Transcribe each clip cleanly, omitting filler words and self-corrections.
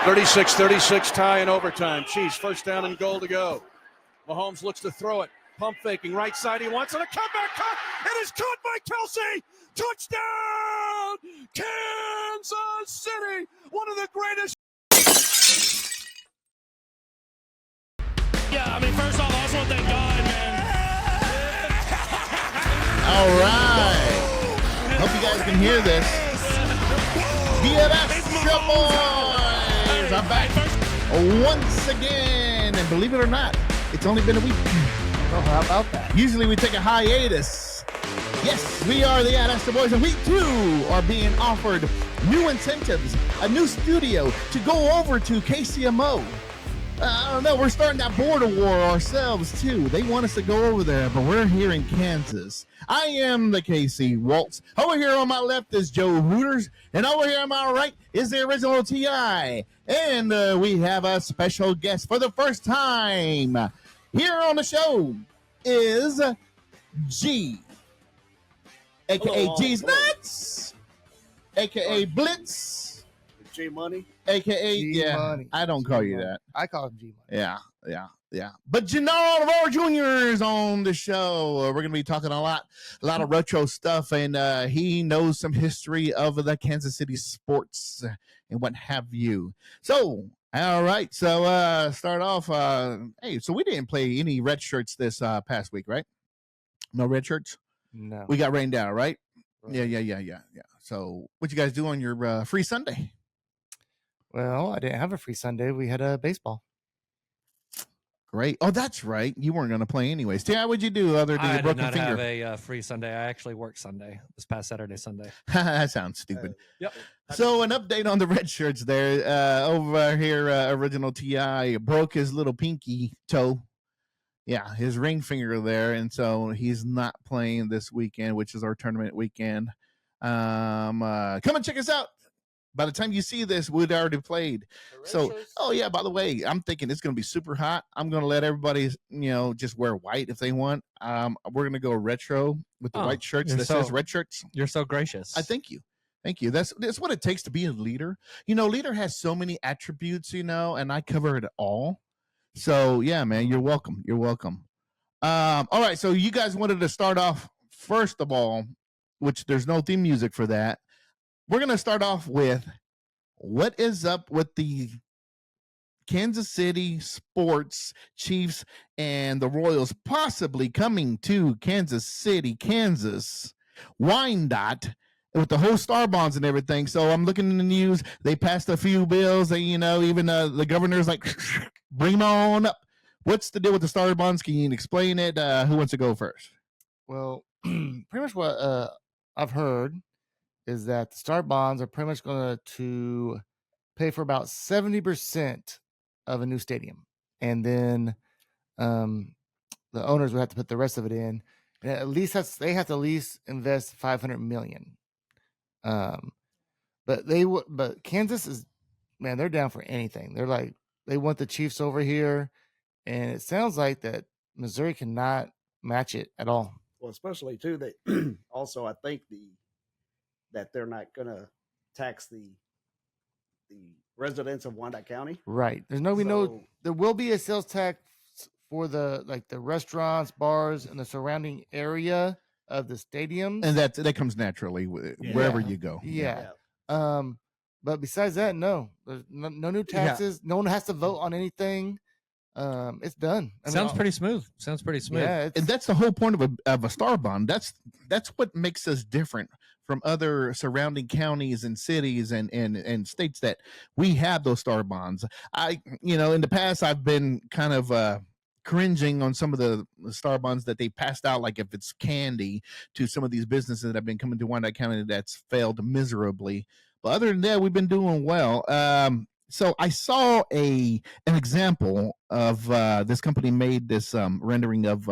36-36 tie in overtime. Chiefs first down and goal to go. Mahomes looks to throw it. Pump faking right side. He wants it. A comeback cut. It is caught by Kelsey. Touchdown! Kansas City. One of the greatest. Yeah, I mean, first off, I just want to thank God, man. All right. Hope you guys can hear this. BFF Boys are back once again. And believe it or not, it's only been a week. Oh, how about that? Usually we take a hiatus. Yes, we are the Adastra Boys, and we too are being offered new incentives, a new studio to go over to KCMO. I don't know, we're starting that border war ourselves too. They want us to go over there, but we're here in Kansas. I am the KC Waltz. Over here on my left is Joe Hooters, and over here on my right is the original TI. And we have a special guest for the first time here on the show is G, a.k.a. G's Nuts, a.k.a. Blitz, G Money. a.k.a. G Money. I don't call you that. I call him G Money. Yeah. But Gennaro Rivera Jr. is on the show. We're going to be talking a lot of retro stuff, and he knows some history of the Kansas City sports and what have you. So, all right. So, start off. Hey, so we didn't play any red shirts this past week, right? No red shirts? No. We got rained out, right? Yeah. So, what you guys do on your free Sunday? Well, I didn't have a free Sunday. We had a baseball. Great. Oh, that's right. You weren't going to play anyways. Tia, what'd you do other than your broken I did not finger? have a free Sunday. I actually worked Sunday, this past Saturday, Sunday. That sounds stupid. Yep. So an update on the red shirts there. Over here, original TI broke his little pinky toe. Yeah, his ring finger there. And so he's not playing this weekend, which is our tournament weekend. Come and check us out. By the time you see this, we'd already played. So, oh yeah, by the way, I'm thinking it's going to be super hot. I'm going to let everybody, just wear white if they want. We're going to go retro with the white shirts that says red shirts. You're so gracious. I thank you. Thank you. That's what it takes to be a leader. Leader has so many attributes, and I cover it all. So yeah, man, you're welcome. You're welcome. All right. So you guys wanted to start off first of all, which there's no theme music for that. We're going to start off with what is up with the Kansas City Sports Chiefs and the Royals possibly coming to Kansas City, Kansas, Wyandotte, with the whole star bonds and everything. So I'm looking in the news. They passed a few bills. They, even the governor's like, bring them on up. What's the deal with the star bonds? Can you explain it? Who wants to go first? Well, pretty much what I've heard is that the star bonds are pretty much going to pay for about 70% of a new stadium. And then the owners would have to put the rest of it in. And at least they have to at least invest $500 million. But Kansas is, man, they're down for anything. They're like, they want the Chiefs over here. And it sounds like that Missouri cannot match it at all. Well, especially too, that also I think that they're not going to tax the residents of Wyandotte County. Right. There will be a sales tax for the restaurants, bars, and the surrounding area of the stadium. And that comes naturally wherever you go. Yeah. But besides that, no. There's no new taxes. No one has to vote on anything. It's done. Sounds pretty smooth. Yeah, and that's the whole point of a star bond. That's what makes us different from other surrounding counties and cities and states, that we have those star bonds. In the past, I've been kind of cringing on some of the star bonds that they passed out, like if it's candy, to some of these businesses that have been coming to Wyandotte County that's failed miserably. But other than that, we've been doing well. So I saw an example of this company made this rendering of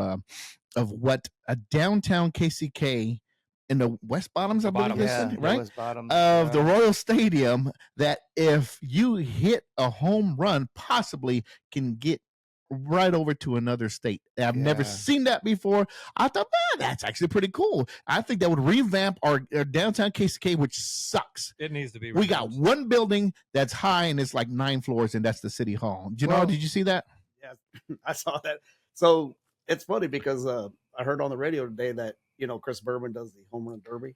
what a downtown KCK in the West Bottoms, I believe, right? West Bottoms, of the Royal Stadium, that if you hit a home run, possibly can get right over to another state. I've never Yeah. seen that before. I thought, man, that's actually pretty cool. I think that would revamp our downtown KCK, which sucks. It needs to be. We got revamped. one building that's high and it's like 9 floors, and that's the city hall. Jannar, Well- did you see that? Yeah, I saw that. So it's funny because I heard on the radio today that Chris Berman does the home run derby.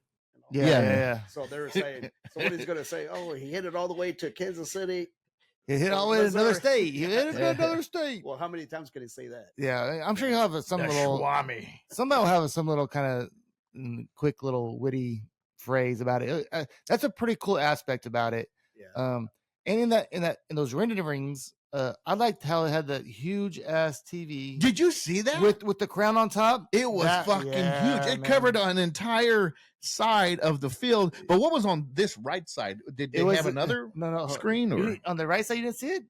Yeah, Yeah. yeah. So they were saying somebody's going to say, "Oh, he hit it all the way to Kansas City." He hit all the way to another state. He hit it to another state. Well, how many times can he say that? Yeah, I'm sure he'll have some little. Somebody will have some little kind of quick little witty phrase about it. That's a pretty cool aspect about it. Yeah. And in those renderings, I liked how it had that huge ass TV Did you see that? with the crown on top. It was fucking huge. It covered an entire side of the field. But what was on this right side? Did they have another no screen? Or? on the right side? You didn't see it.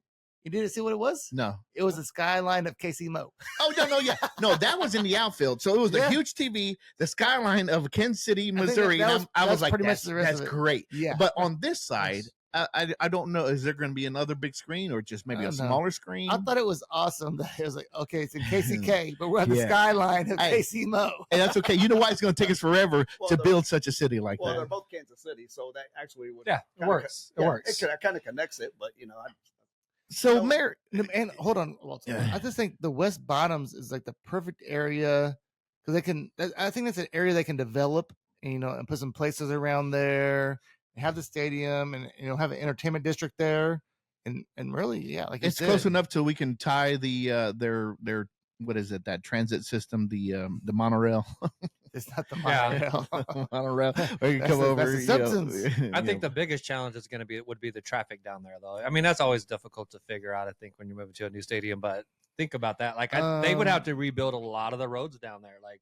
You didn't see what it was. No. It was the skyline of KC Mo. Oh, no, yeah. No, that was in the outfield. So it was Yeah. a huge TV, the skyline of Kansas City, think that- Missouri. that And was- I was that's like, pretty much that's, the rest that's of it. great. Yeah, But on this side, I don't know. Is there going to be another big screen or just maybe I a don't know. smaller screen? I thought it was awesome that it was like, okay, it's in KCK, but we're at the Yeah. skyline of Hey. KC Mo. And that's okay. You know why it's going to take us forever Well, to they're- build such a city like Well, they're that? both Kansas City, so that actually would Yeah, it kinda works. It works. It kind of connects it, but So, No. Mayor, And hold on, Walter. Yeah. I just think the West Bottoms is like the perfect area because they can. I think that's an area they can develop, and put some places around there, have the stadium, and have an entertainment district there, and really, yeah, like you it's close said, enough till we can tie the their what is it, that transit system, the monorail. It's not the Yeah. monorail. Monorail. Or you That's come the- over. that's the substance. I think the biggest challenge is going to would be the traffic down there, though. I mean, that's always difficult to figure out. I think when you're moving to a new stadium, but think about that. Like, they would have to rebuild a lot of the roads down there. Like,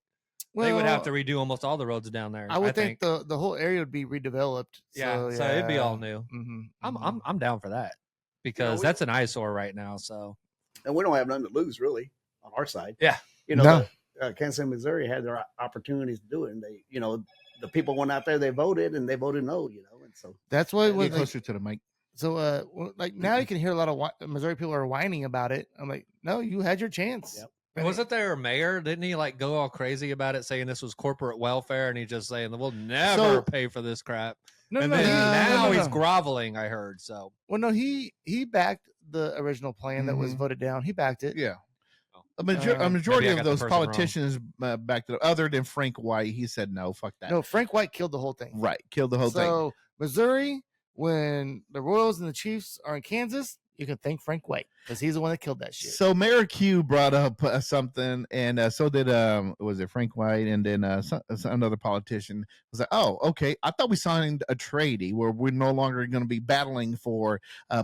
they would have to redo almost all the roads down there. I would think the whole area would be redeveloped. Yeah, so it'd be all new. Mm-hmm. I'm down for that because we- that's an eyesore right now. So and we don't have nothing to lose really on our side. Yeah. No. Kansas City, Missouri had their opportunities to do it, and they, the people went out there, they voted, and they voted no, and so That's why Get when closer to the mic. so like now you can hear a lot of Missouri people are whining about it. I'm like, no, you had your chance. Yep. And wasn't there a mayor? Didn't he like go all crazy about it, saying this was corporate welfare, and he just saying we'll never So- pay for this crap. No, And no, then no, now no, no, he's no. groveling. I heard so. Well, no, he backed the original plan that was Mhm. voted down. He backed it. Yeah. A, Uh, a majority maybe I of got the those person wrong. politicians backed it up, other than Frank White. He said, no, fuck that. No, Frank White killed the whole thing. Right. Killed the whole thing. So Missouri, when the Royals and the Chiefs are in Kansas, you can thank Frank White because he's the one that killed that shit. So Mayor Q brought up something, and so did was it Frank White, and then another politician was like, "Oh, okay, I thought we signed a treaty where we're no longer going to be battling for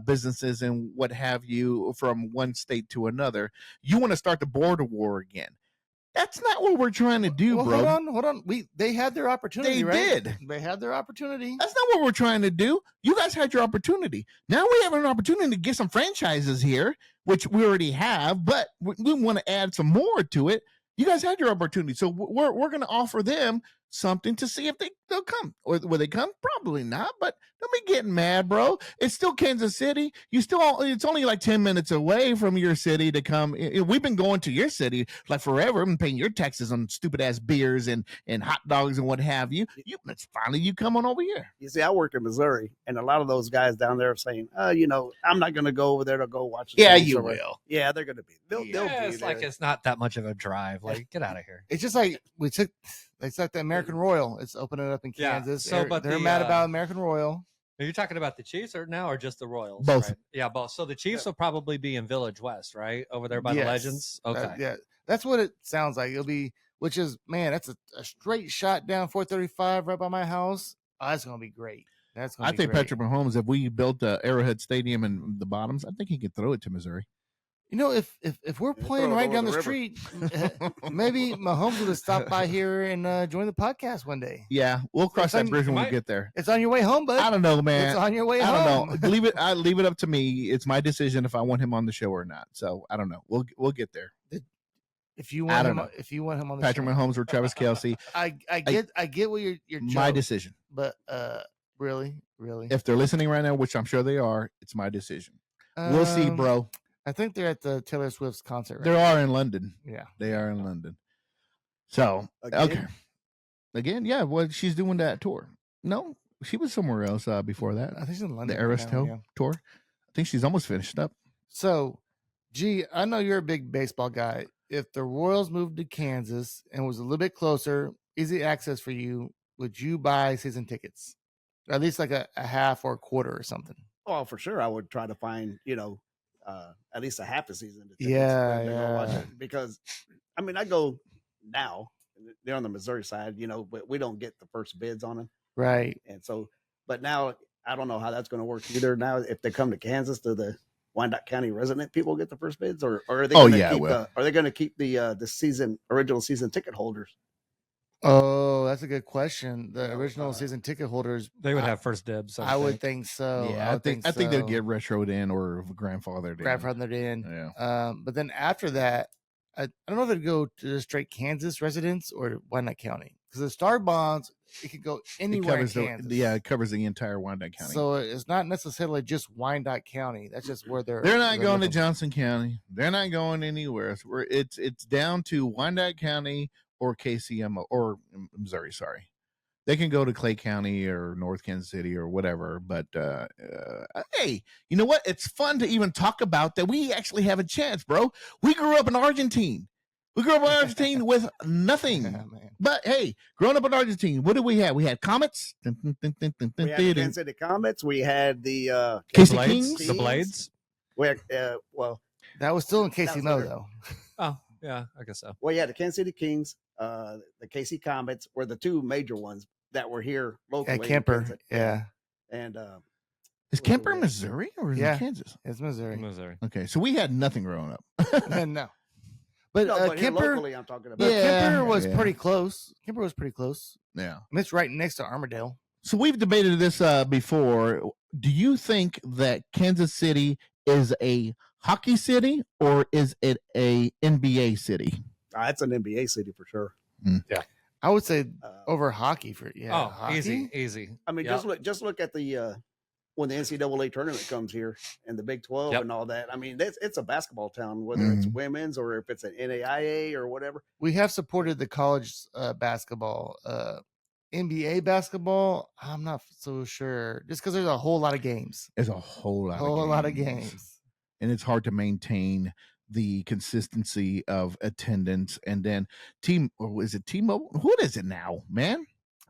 businesses and what have you from one state to another. You want to start the border war again? That's not what we're trying to do, Well, bro. hold on. They had their opportunity. They right? did. They had their opportunity. That's not what we're trying to do. You guys had your opportunity. Now we have an opportunity to get some franchises here, which we already have, but we want to add some more to it. You guys had your opportunity. So we're going to offer them something to see if they'll come. Or will they come? Probably not, but don't be getting mad, bro. It's still Kansas City. It's only like 10 minutes away from your city to come. We've been going to your city like forever and paying your taxes on stupid ass beers and hot dogs and what have you. It's finally you come on over here. you see, I work in Missouri, and a lot of those guys down there are saying, I'm not going to go over there to go watch. the Yeah, game you somewhere." will. Yeah, they're going to be. They'll Yeah, be it's like there. it's not that much of a drive. Like, get out of here. It's just like they took the American Royal. It's opening up in Yeah, Kansas. so, but they're the, mad uh, about American Royal. Are you talking about the Chiefs or just the Royals? Both. Right? Yeah, both. So the Chiefs will probably be in Village West, right? Over there by the Yes. Legends. Okay. Yeah, that's what it sounds like. It'll be, which is, man, that's a straight shot down 435 right by my house. Oh, that's gonna be great. That's gonna I be think great. Patrick Mahomes, if we built Arrowhead Stadium in the bottoms, I think he could throw it to Missouri. You know, if we're Yeah, playing throw it right over down the the river. street, maybe Mahomes would have stopped by here and join the podcast one day. Yeah, we'll cross that Some- bridge when we might- get there. It's on your way home, bud. I don't know, It's man. on your way I home. don't know. I leave it up to me. It's my decision if I want him on the show or not. So I don't know. We'll get there. If you I want don't him, know. if you want him on the Patrick show. Mahomes or Travis Kelsey. I get what your My joke, decision. but really, If they're listening right now, which I'm sure they are, it's my decision. We'll see, Um, bro. I think they're at the Taylor Swift's concert. They are in London. Yeah. They are in London. So okay. Again, yeah. Well, she's doing that tour. No, she was somewhere else before that. I think she's in London. The Eras tour. I think she's almost finished up. So, I know you're a big baseball guy. If the Royals moved to Kansas and was a little bit closer, easy access for you, would you buy season tickets? Or at least like a half or a quarter or something? Oh, for sure. I would try to find, at least a half a season. To Yeah. watch it. Because, I mean, I go now. They're on the Missouri side, but we don't get the first bids on them. Right. And so, but now I don't know how that's going to work either. Now, if they come to Kansas, do the Wyandotte County resident people get the first bids, or are they? Are they going to keep the original season ticket holders? Oh, that's a good question. The original season ticket holders, they would have first dibs. I would think so. Yeah, I think they'll get retroed in or grandfathered in. Yeah. But then after that, I don't know if it'd go to the straight Kansas residents or Wyandotte County, because the Star Bonds, it could go anywhere in Kansas. It covers the entire Wyandotte County. So it's not necessarily just Wyandotte County. That's just where they're not going to Johnson County. They're not going anywhere. It's down to Wyandotte County or KCM or Missouri. Sorry, they can go to Clay County or North Kansas City or whatever. But hey, you know what? It's fun to even talk about that. We actually have a chance, bro. We grew up in Argentina. With nothing. Yeah, but hey, growing up in Argentina, what did we have? We had Comets. We had the Kansas City Comets. We had the KC Kings. The Blades. We had, that was still in KC Mo, though. Oh, yeah, I guess so. Well, yeah, the Kansas City Kings, the KC Comets were the two major ones that were here locally. At Kemper, yeah. And is Kemper in Missouri or is it Kansas? It's Missouri. Okay, so we had nothing growing up. No. But Kemper, locally, I'm talking about. Kemper was pretty close. Kemper was pretty close. Yeah. And it's right next to Armadale. So we've debated this before. Do you think that Kansas City is a hockey city or is it a NBA city? It's an NBA city for sure. Yeah. I would say over hockey hockey? Easy. I mean, just look at the when the NCAA tournament comes here and the Big 12 and all that. I mean, it's a basketball town, whether it's women's or if it's an NAIA or whatever. We have supported the college basketball. NBA basketball, I'm not so sure. Just because there's a whole lot of games. There's a whole lot of games. And it's hard to maintain the consistency of attendance. And then is it T-Mobile? What is it now, man?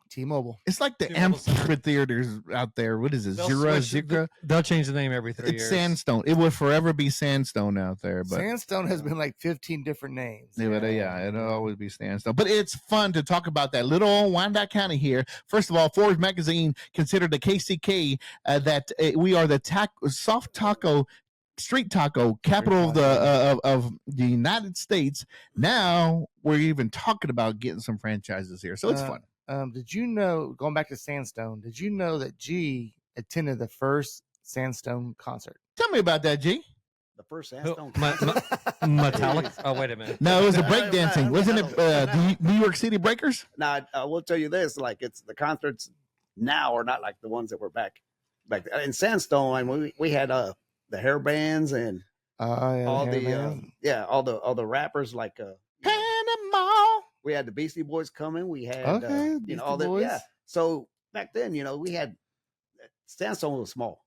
T-Mobile. It's like the amphitheaters out there. What is it? Zika? They'll change the name every 3 years. It's Sandstone. It will forever be Sandstone out there. But Sandstone has been like 15 different names. It'll always be Sandstone. But it's fun to talk about that little old Wyandotte County here. First of all, Forbes magazine considered the KCK that we are the soft taco street taco capital of the United States. Now we're even talking about getting some franchises here, so it's fun. Did you know, going back to Sandstone, did you know that G attended the first Sandstone concert? Tell me about that, G. The first Sandstone Metallic. Oh, wait a minute. No, it was a breakdancing. Wasn't it the New York City Breakers? Now, I will tell you this, like it's the concerts now are not like the ones that were back in Sandstone. I mean, we had the hair bands and all the rappers like Panama. We had the Beastie Boys coming. We had all the boys. Yeah. So back then, we had Sandstone was small,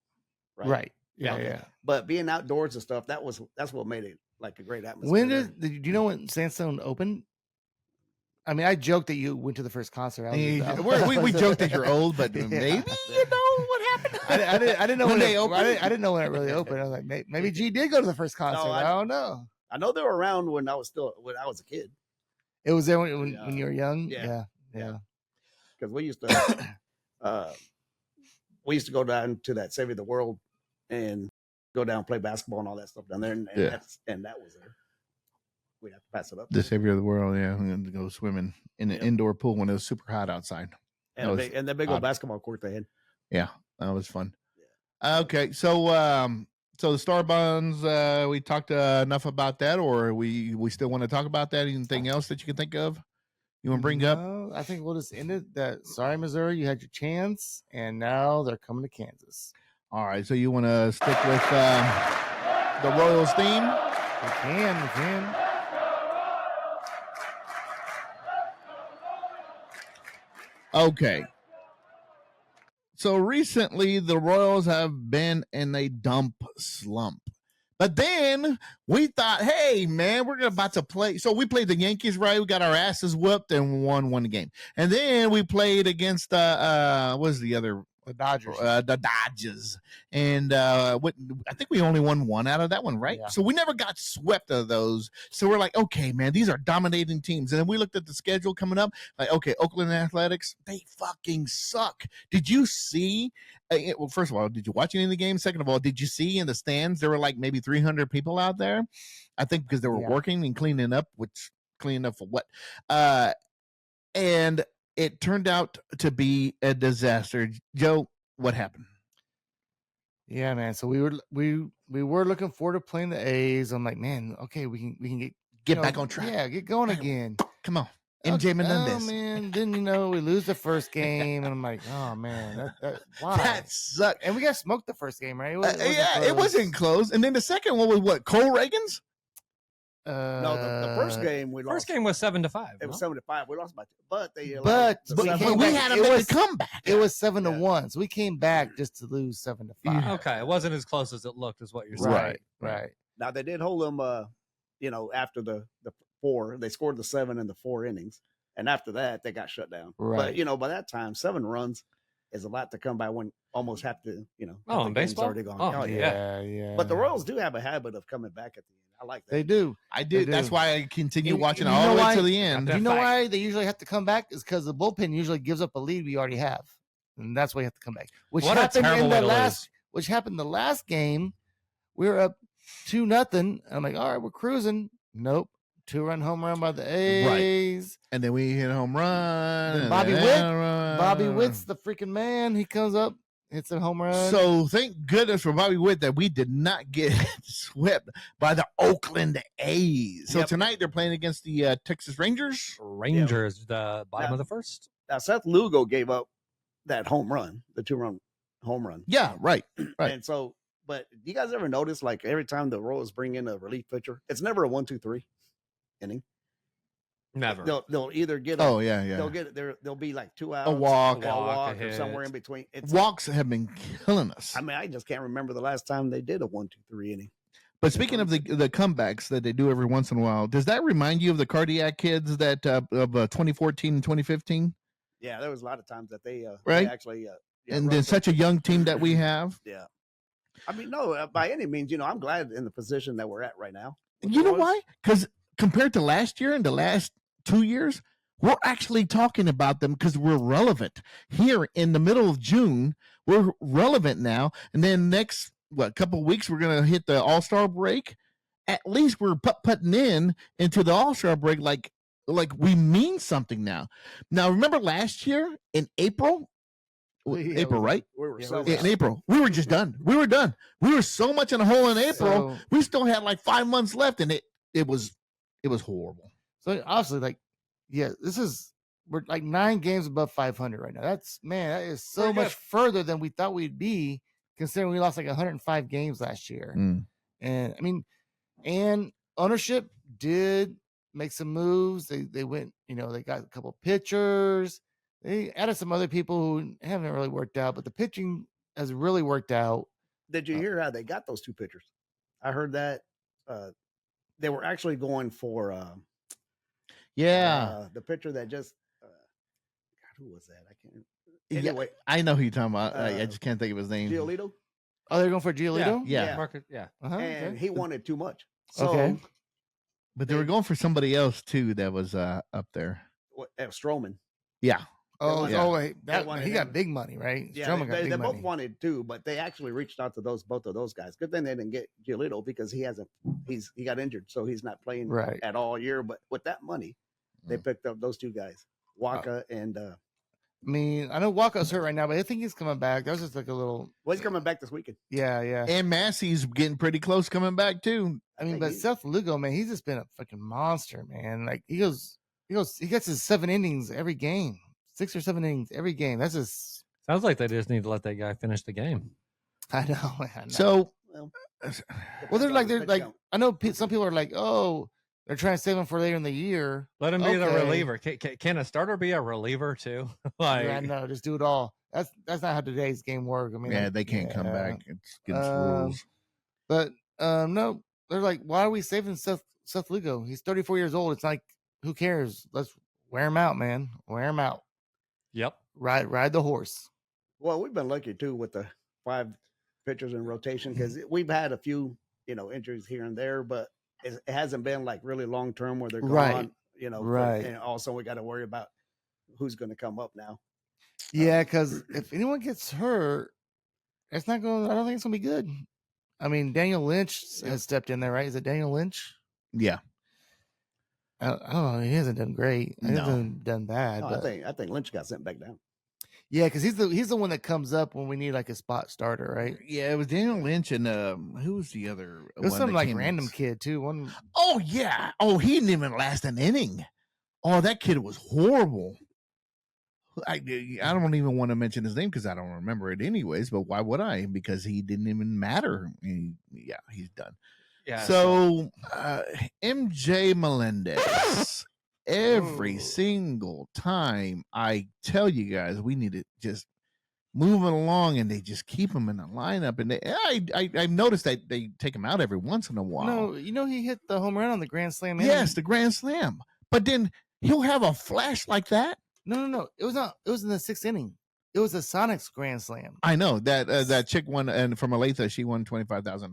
right? Yeah. But being outdoors and stuff, that's what made it like a great atmosphere. Do you know when Sandstone opened? I mean, I joked that you went to the first concert. We joked that you're old, but maybe you know what happened. I didn't know when they opened. I didn't know when it really opened. I was like, maybe G did go to the first concert. No, I don't know. I know they were around when I was a kid. It was there when you were young. Yeah. Because we used to go down to that Save the World and go down and play basketball and all that stuff down there, and that was there. We'd have to pass it up. The savior of the world, and to go swimming in an indoor pool when it was super hot outside. And the big old basketball court they had. Yeah, that was fun. Yeah. Okay, so the Star Bonds, we talked enough about that, or we still want to talk about that? Anything else that you can think of? You want to bring up? I think we'll just end it. Sorry, Missouri, you had your chance, and now they're coming to Kansas. All right, so you want to stick with the Royals theme? We can. Okay. So recently, the Royals have been in a dump slump. But then we thought, hey, man, we're about to play. So we played the Yankees, right? We got our asses whooped and won one game. And then we played against, what was the other? The Dodgers. The Dodgers. And I think we only won one out of that one, right? Yeah. So we never got swept of those. So we're like, okay, man, these are dominating teams. And then we looked at the schedule coming up. Like, okay, Oakland Athletics, they fucking suck. Did you see? Well, first of all, did you watch any of the games? Second of all, did you see in the stands there were like maybe 300 people out there? I think because they were working and cleaning up, which cleaning up for what? And it turned out to be a disaster. Joe, what happened? Yeah, man. So we were looking forward to playing the A's. I'm like, man, okay, we can get back on track. Yeah, get going again. Come on. MJ Menendez. Oh, man. Then, we lose the first game. And I'm like, oh, man. Why? That sucked. And we got smoked the first game, right? It wasn't close. And then the second one was what? Cole Reagan's? No, the first game we lost. First game was 7-5. It was 7-5. We lost by 2, but they but we had to make a comeback. It was 7-1, so we came back just to lose 7-5. Okay, it wasn't as close as it looked, is what you're saying. Right. Now they did hold them. After the 4, they scored the 7 in the 4 innings, and after that they got shut down. Right. But by that time, 7 runs is a lot to come by when almost have to. Oh, in baseball, already gone. Oh, yeah. But the Royals do have a habit of coming back at the end. I like that. They do. I did. They That's do. why I continue And watching you all know the way why? to the end. That You know fact. why they usually have to come back is because the bullpen usually gives up a lead we already have, and that's why you have to come back. Which What a happened terrible in way the to last. Which happened the last game. We were up 2-0. I'm like, all right, we're cruising. Nope. 2-run home run by the A's. And then we hit a home run. And and Bobby then Witt. a run. Bobby Witt's the freaking man. He comes up, hits a home run. So thank goodness for Bobby Witt that we did not get swept by the Oakland A's. So tonight they're playing against the Texas Rangers. Rangers, the bottom of the first. Now Seth Lugo gave up that home run, the 2-run home run. Yeah, right. And so, but do you guys ever notice, like every time the Royals bring in a relief pitcher, it's never a 1-2-3 inning. Never. They'll either get they'll be like 2 outs, A walk, or hit. somewhere in between. Walks have been killing us. I mean, I just can't remember the last time they did a 1-2-3 inning. But speaking of the comebacks that they do every once in a while, does that remind you of the Cardiac Kids that of 2014 and 2015? Yeah, there was a lot of times that they actually and then such a young team that we have. Yeah, I mean, no, by any means, I'm glad in the position that we're at right now. You know why? Because compared to last year and the last 2 years, we're actually talking about them because we're relevant. Here in the middle of June, we're relevant now. And then next, couple of weeks, we're going to hit the All-Star break. At least we're putting into the All-Star break like we mean something now. Now, remember last year in April? April, right? In April, we were just done. We were done. We were so much in a hole in April. We still had like 5 months left, and it was horrible. So obviously, we're like 9 games above 500 right now. That is so much further than we thought we'd be, considering we lost like 105 games last year. And I mean, and ownership did make some moves. They went, they got a couple pitchers. They added some other people who haven't really worked out, but the pitching has really worked out. Did you hear how they got those 2 pitchers? I heard that they were actually going for the pitcher that just who was that? I can't. Anyway, I know who you're talking about. I just can't think of his name. Giolito. Oh, they're going for Giolito? Yeah. Market, yeah. And he wanted too much. So, Okay. But they were going for somebody else too that was up there. Stroman. Yeah. Oh, Yeah. wait, he got big money, right? Yeah, Stroman got they big both money. wanted to, but they actually reached out to both of those guys. Good thing they didn't get Giolito because he got injured, so he's not playing at all year. But with that money, they picked up those 2 guys, Waka and. I mean, I know Waka's hurt right now, but I think he's coming back. That was just like a little. Well, he's coming back this weekend. Yeah. And Massey's getting pretty close coming back too. I mean, but Seth Lugo, man, he's just been a fucking monster, man. Like he gets his 7 innings every game. 6 or 7 innings every game. That's just Sounds like they just need to let that guy finish the game. I know. So Well, Well, they're like depends on the pitch count. I know some people are like, oh, they're trying to save him for later in the year. Let him be the Okay. reliever. Can a starter be a reliever too? Yeah, no, just do it all. That's not how today's game works. I mean, Yeah, they can't come back. It's against the rules. But no, they're like, why are we saving Seth Lugo? He's 34 years old. It's like, who cares? Let's wear him out, man. Wear him out. Yep. Ride the horse. Well, we've been lucky too with the 5 pitchers in rotation because we've had a few, injuries here and there, but it hasn't been like really long term where they're gone. Right. Right. And also we got to worry about who's going to come up now. Yeah, because if anyone gets hurt, it's not going. I don't think it's going to be good. I mean, Daniel Lynch has stepped in there, right? Is it Daniel Lynch? Yeah. I don't know. He hasn't done great. He No. hasn't done bad. No, but I think Lynch got sent back down. yeah, because he's the one that comes up when we need like a spot starter, right? Yeah, it was Daniel Lynch and who was the other? It was one some that like came in? random kid too. One. Oh yeah. Oh, he didn't even last an inning. Oh, that kid was horrible. I don't even want to mention his name because I don't remember it anyways. But why would I? Because he didn't even matter. He's done. Yeah. So MJ Melendez. Every single time I tell you guys we need to just move it along, and they just keep him in the lineup. And I've noticed that they take him out every once in a while. No, he hit the home run on the Grand Slam. Yes, the Grand Slam. But then he'll have a flash like that. No. It was not. It was in the 6th inning. It was a Sonics Grand Slam. I know that chick won, and from Olathe, she won $25,000.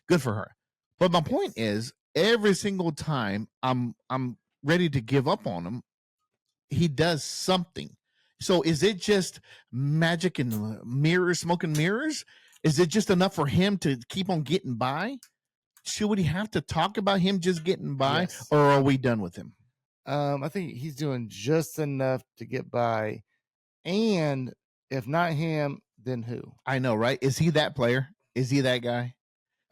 Good for her. But my point is, every single time I'm ready to give up on him, he does something. So is it just magic and mirrors, smoke and mirrors? Is it just enough for him to keep on getting by? Should we have to talk about him just getting by, Yes. or are we done with him? I think he's doing just enough to get by. And if not him, then who? I know, right? Is he that player? Is he that guy?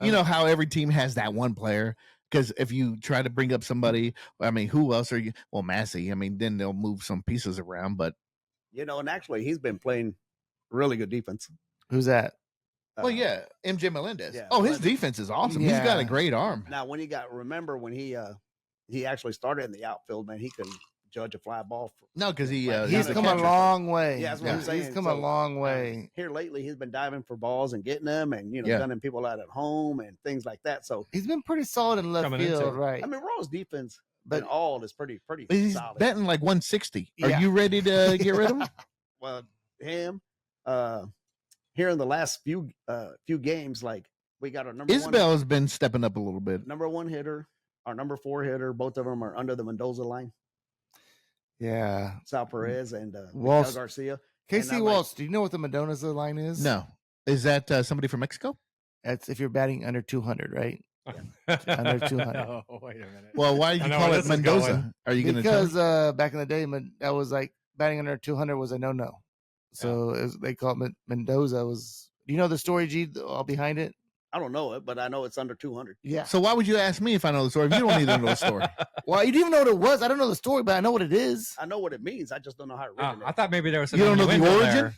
You know how every team has that one player? Because if you try to bring up somebody, I mean, who else are you? Well, Massey. I mean, then they'll move some pieces around, but And actually he's been playing really good defense. Who's that? well, yeah, MJ Melendez. yeah, Oh, his Melendez. defense is awesome. He's got a Yeah. great arm. Now, remember when he actually started in the outfield, man, he could judge a fly ball. No, because He's He's a come a catcher. long way. Yeah, that's what I'm saying. He's come a So, long way. Here lately, he's been diving for balls and getting them, and Yeah. gunning people out at home and things like that. So, He's been pretty solid in left Coming into field, it. right? I mean, Raw's defense, But- but all is pretty But he's solid. betting like 160. Are Yeah. you ready to get rid of him? Well, him, here in the last few games, like we got our Isbell has been stepping up a little bit. number 1 hitter, our number 4 hitter. Both of them are under the Mendoza line. Yeah. Sal Perez and Walsh- Miguel Garcia. Casey I'm like- Walsh, do you know what the Mendoza line is? No. Is that somebody from Mexico? That's if you're batting under 200, right? Under 200. Oh, wait a minute. Well, why do I you know call where it this is Mendoza? going. Are you going to tell Because back in the day, that was like batting under 200 was a no. So they call it Mendoza. Was do you know the story, G, all behind it? I don't know it, but I know it's under 200. Yeah. So why would you ask me if I know the story? If you don't even know the story. Well, you didn't even know what it was. I don't know the story, but I know what it is. I know what it means. I just don't know how it Oh, originated. I thought maybe there was some You don't know the innuendo origin? there.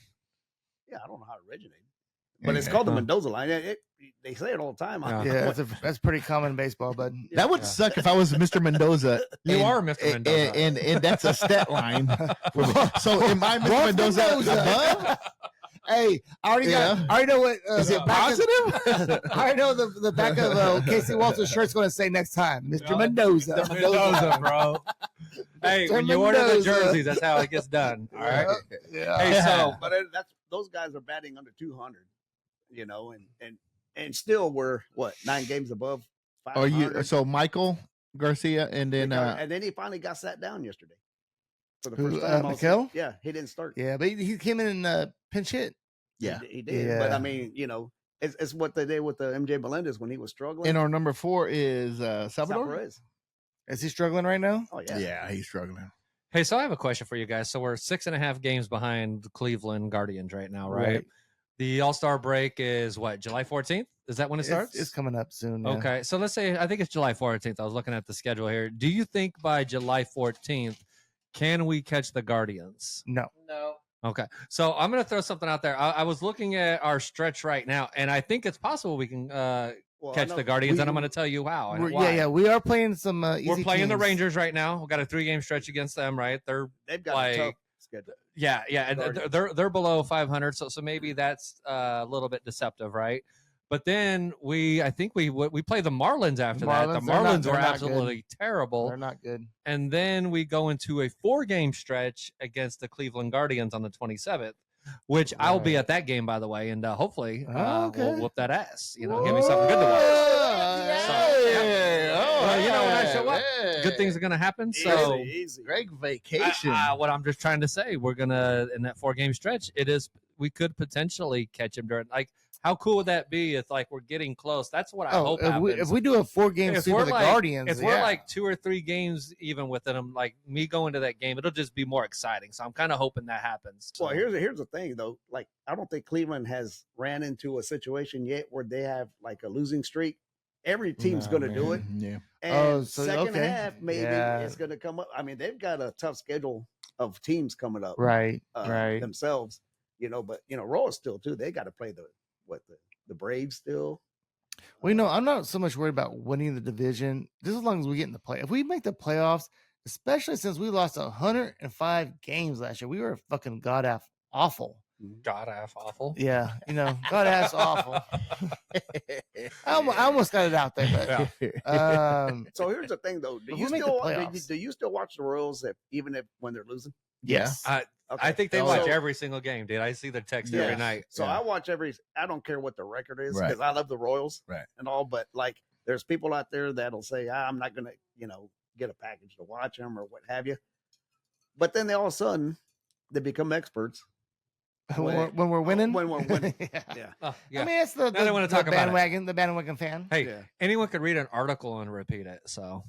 Yeah, I don't know how it originated. But it's Okay. called the Huh. Mendoza line. They say it all the time. Yeah. Yeah, that's pretty common in baseball, bud. That would Yeah. suck if I was Mr. Mendoza. You and- are Mr. Mendoza. And that's a stat line. For me. So am I Mr. Rolf Mendoza above? Hey, I already Yeah. I already know what Is the it back of- positive? I already know the back of Casey Walter's shirt's going to say next time, Mr. Mendoza. Mendoza, bro. Hey, Mr. when you order the Mendoza. jerseys, that's how it gets done. All right. Yeah. Hey, so But that's those guys are batting under 200. And still we're 9 games above 500. Are you so Michael Garcia and then and then he finally got sat down yesterday for the Who, first time. all Mikel? season. Yeah, he didn't start. Yeah, but he came in and pinch hit. yeah. He did. But Yeah. I mean, it's what they did with the MJ Melendez when he was struggling. And our number 4 is Sal Salvador. Perez. Is he struggling right now? Oh yeah. Yeah, he's struggling. Hey, so I have a question for you guys. So we're 6.5 games behind the Cleveland Guardians right now, right? The All-Star break is what, July 14th? Is that when it starts? It's coming up soon. Yeah. Okay, so let's say I think it's July 14th. I was looking at the schedule here. Do you think by July 14th can we catch the Guardians? No. No. Okay, so I'm going to throw something out there. I was looking at our stretch right now, and I think it's possible we can catch the Guardians, and I'm going to tell you how. And why. Yeah, we are playing some. We're playing teams. the Rangers right now. We've got a 3-game stretch against them. Right, they've got a tough schedule. Yeah, and they're below 500, so maybe that's a little bit deceptive, right? But then I think we play the Marlins after that. The Marlins were absolutely terrible. They're not good. And then we go into a 4-game stretch against the Cleveland Guardians on the 27th, which I'll be at that game, by the way, and hopefully we'll whoop that ass. You know, give me something good to watch. You know, when I show up, good things are going to happen. So easy. Great vacation. What I'm just trying to say, we're gonna in that 4-game stretch. We could potentially catch him during How cool would that be if we're getting close? That's what I hope happens. If we do a 4-game sweep with the Guardians, if we're 2 or 3 games even within them, me going to that game, it'll just be more exciting. So I'm kind of hoping that happens. Well, here's the thing though. I don't think Cleveland has ran into a situation yet where they have a losing streak. Every team's going to do it. Yeah. And second half, maybe it's going to come up. I mean, they've got a tough schedule of teams coming up. Right. Themselves, but Royals still too. They got to play the Braves still. Well, I'm not so much worried about winning the division, just as long as we get in the play. If we make the playoffs, especially since we lost 105 games last year, we were fucking awful. God-ass awful. Yeah, God-ass awful. I almost got it out there. But, so here's the thing, though. Do you still watch the Royals even when they're losing? Yes. I think they watch every single game, dude. I see their text every night. So I watch I don't care what the record is because I love the Royals and all, but there's people out there that'll say, I'm not going to, get a package to watch them or what have you. But then they all of a sudden, they become experts. When we're winning? When we're winning. Yeah. I mean, it's the bandwagon fan. Hey, anyone could read an article and repeat it. So,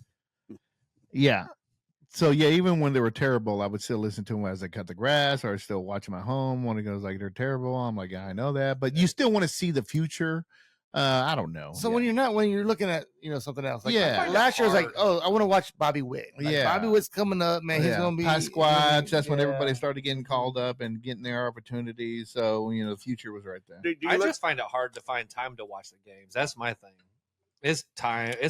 yeah. So, even when they were terrible, I would still listen to them as they cut the grass or still watch them at home when it goes they're terrible. I'm like, I know that. But you still want to see the future. I don't know. So when you're looking at, something else. Last year was I want to watch Bobby Witt. Bobby Witt's coming up, man. He's going to be Pasquatch. That's when everybody started getting called up and getting their opportunities. So, the future was right there. I just find it hard to find time to watch the games. That's my thing. It's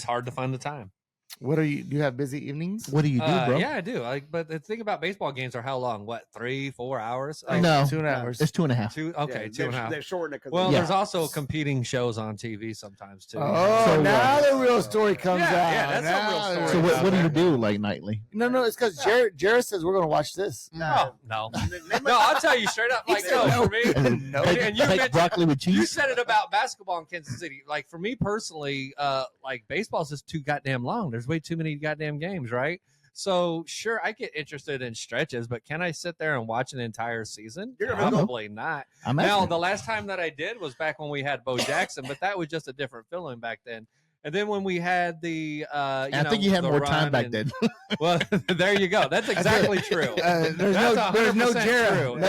hard to find the time. Do you have busy evenings? What do you do, bro? Yeah, I do. But the thing about baseball games are how long? What, 3-4 hours? No, 2 hours. It's 2.5. Okay, 2.5. They're shortening it. Well, there's also competing shows on TV sometimes too. Oh, so now the real story comes out. Yeah, that's a real story. So what do you do nightly? No, it's because Jared says we're going to watch this. No. I'll tell you straight up. For me, and you mentioned broccoli with cheese. You said it about basketball in Kansas City. For me personally, baseball's just too goddamn long. There's way too many goddamn games, right? So sure, I get interested in stretches, but can I sit there and watch an entire season? Probably not. Now, the last time that I did was back when we had Bo Jackson, but that was just a different feeling back then. And then when we had the, I think you had more time back then. Well, there you go. That's exactly true. There's no Jared.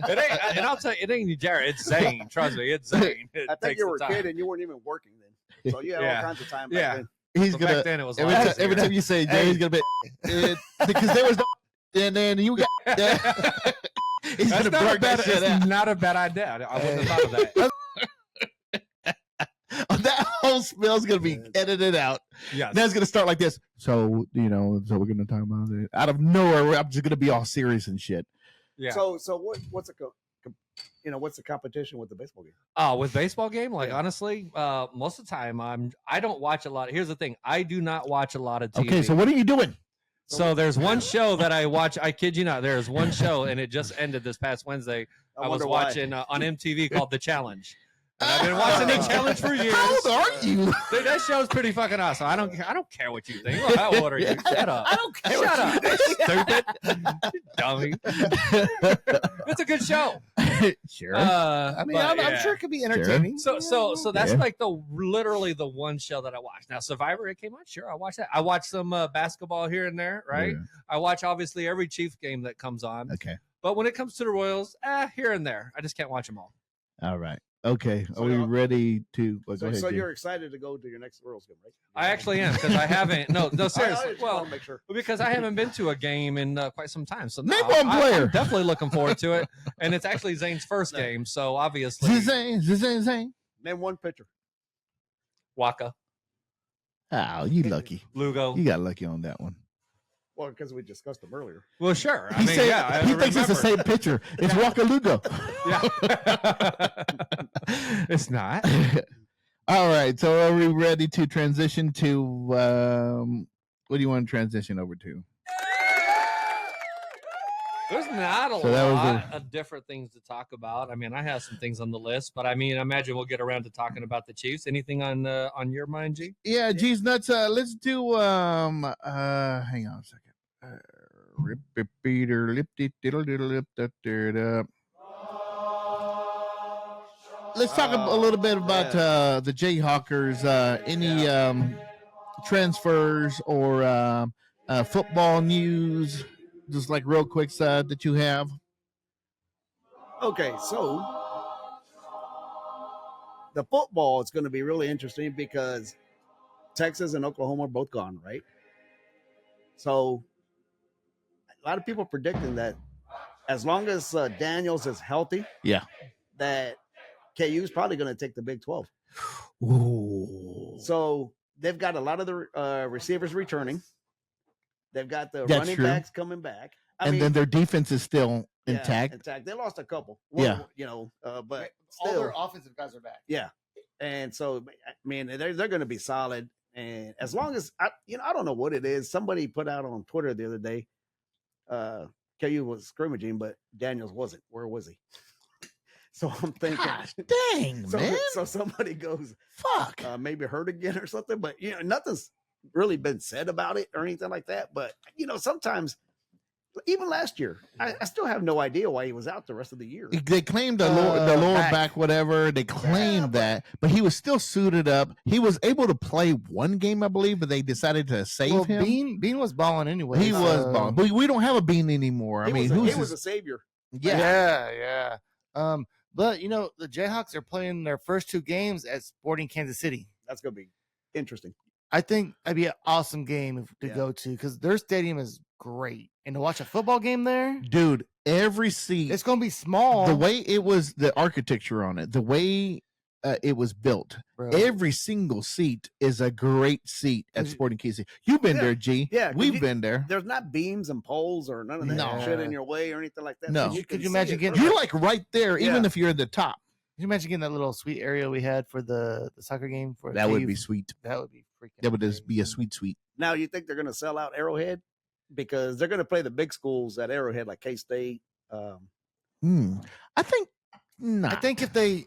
It ain't, and I'll tell you, it ain't Jared. It's Zane. Trust me, it's Zane. I think you were a kid and you weren't even working then, so you had all kinds of time back then. He's gonna. Back then it was every time you say Jay, he's gonna be because there was no. And then you got. He's That's gonna blurt that shit out. Not a bad idea. I wouldn't have thought of that. That whole spell's gonna be edited out. Yeah, that's gonna start like this. So we're gonna talk about it out of nowhere. I'm just gonna be all serious and shit. Yeah. So what's the competition with the baseball game? Oh, with baseball game, honestly, most of the time I don't watch a lot. Here's the thing: I do not watch a lot of TV. Okay, so what are you doing? So there's one show that I watch. I kid you not. There's one show, and it just ended this past Wednesday. I was watching on MTV called The Challenge. And I've been watching The Challenge for years. How old are you? Dude, that show's pretty fucking awesome. I don't care what you think. Well, how old are you? Shut up. I don't care. Shut up. Stupid. Dummy. It's a good show. Sure. I'm sure it could be entertaining. Sure. So that's literally the one show that I watch. Now, Survivor, it came on. Sure, I watch that. I watch some basketball here and there, right? Yeah. I watch obviously every Chiefs game that comes on. Okay. But when it comes to the Royals, here and there, I just can't watch them all. All right. Okay. So Are we now- ready to? Well, go ahead. So Jay. you're excited to go to your next Royals game, right? I actually am because I haven't. No, seriously. I just Well, want to make sure. because I haven't been to a game in quite some time. So Name no, one player. I'm definitely looking forward to it. And it's actually Zane's first game, so obviously Zing. Name one pitcher. Waka, Oh, you lucky. Lugo. You got lucky on that one. Well, because we discussed them earlier. Well, sure. I He mean, said yeah, he I thinks it's the remember. same pitcher. It's Walker Lugo. Yeah. It's not. All right. So are we ready to transition to what do you want to transition over to? There's not a So that was lot of different things to talk about. I mean, I have some things on the list, but I mean, I imagine we'll get around to talking about the Chiefs. Anything on your mind, G? Yeah, geez nuts. Let's do hang on a second. Rip it, Peter, lip it, diddle diddle lip that dirt up. Let's talk a little bit about the Jayhawkers. Any transfers or football news, just like real quick that you have. Okay, so the football is going to be really interesting because Texas and Oklahoma are both gone, right? So a lot of people predicting that as long as Daniels is healthy, Yeah. that KU is probably going to take the Big 12. Ooh. So they've got a lot of the receivers returning. They've got the That's running true. backs coming back. And then their defense is still yeah, intact. They lost a couple. Yeah. But all still, their offensive guys are back. yeah. And so, I mean, they're going to be solid. And as long as I don't know what it is. Somebody put out on Twitter the other day, KU was scrimmaging, but Daniels wasn't. Where was he? So I'm thinking, Gosh, dang, man. So somebody goes, Fuck. maybe hurt again or something. But nothing's really been said about it or anything like that. But sometimes, even last year, I still have no idea why he was out the rest of the year. They claimed the lower back, whatever. They claimed that, but he was still suited up. He was able to play one game, I believe, but they decided to save him. Bean was balling anyway. He was balling. But we don't have a Bean anymore. I mean, he was a savior. Yeah. But the Jayhawks are playing their first two games at Sporting Kansas City. That's going to be interesting. I think that'd be an awesome game to go to because their stadium is great. And to watch a football game there, dude, every seat. It's going to be small. The way it was, the architecture on it, the way it was built, every single seat is a great seat at Sporting Kansas City. You've been there, G. Yeah, we've been there. There's not beams and poles or none of that shit in your way or anything like that. No. So Could you imagine getting? You're like right there, even if you're at the top. Could you imagine getting that little sweet area we had for the soccer game? That would be sweet. That would be freaking. That would just be a sweet. Now, you think they're going to sell out Arrowhead? Because they're going to play the big schools at Arrowhead, like K-State. I think not. I think if they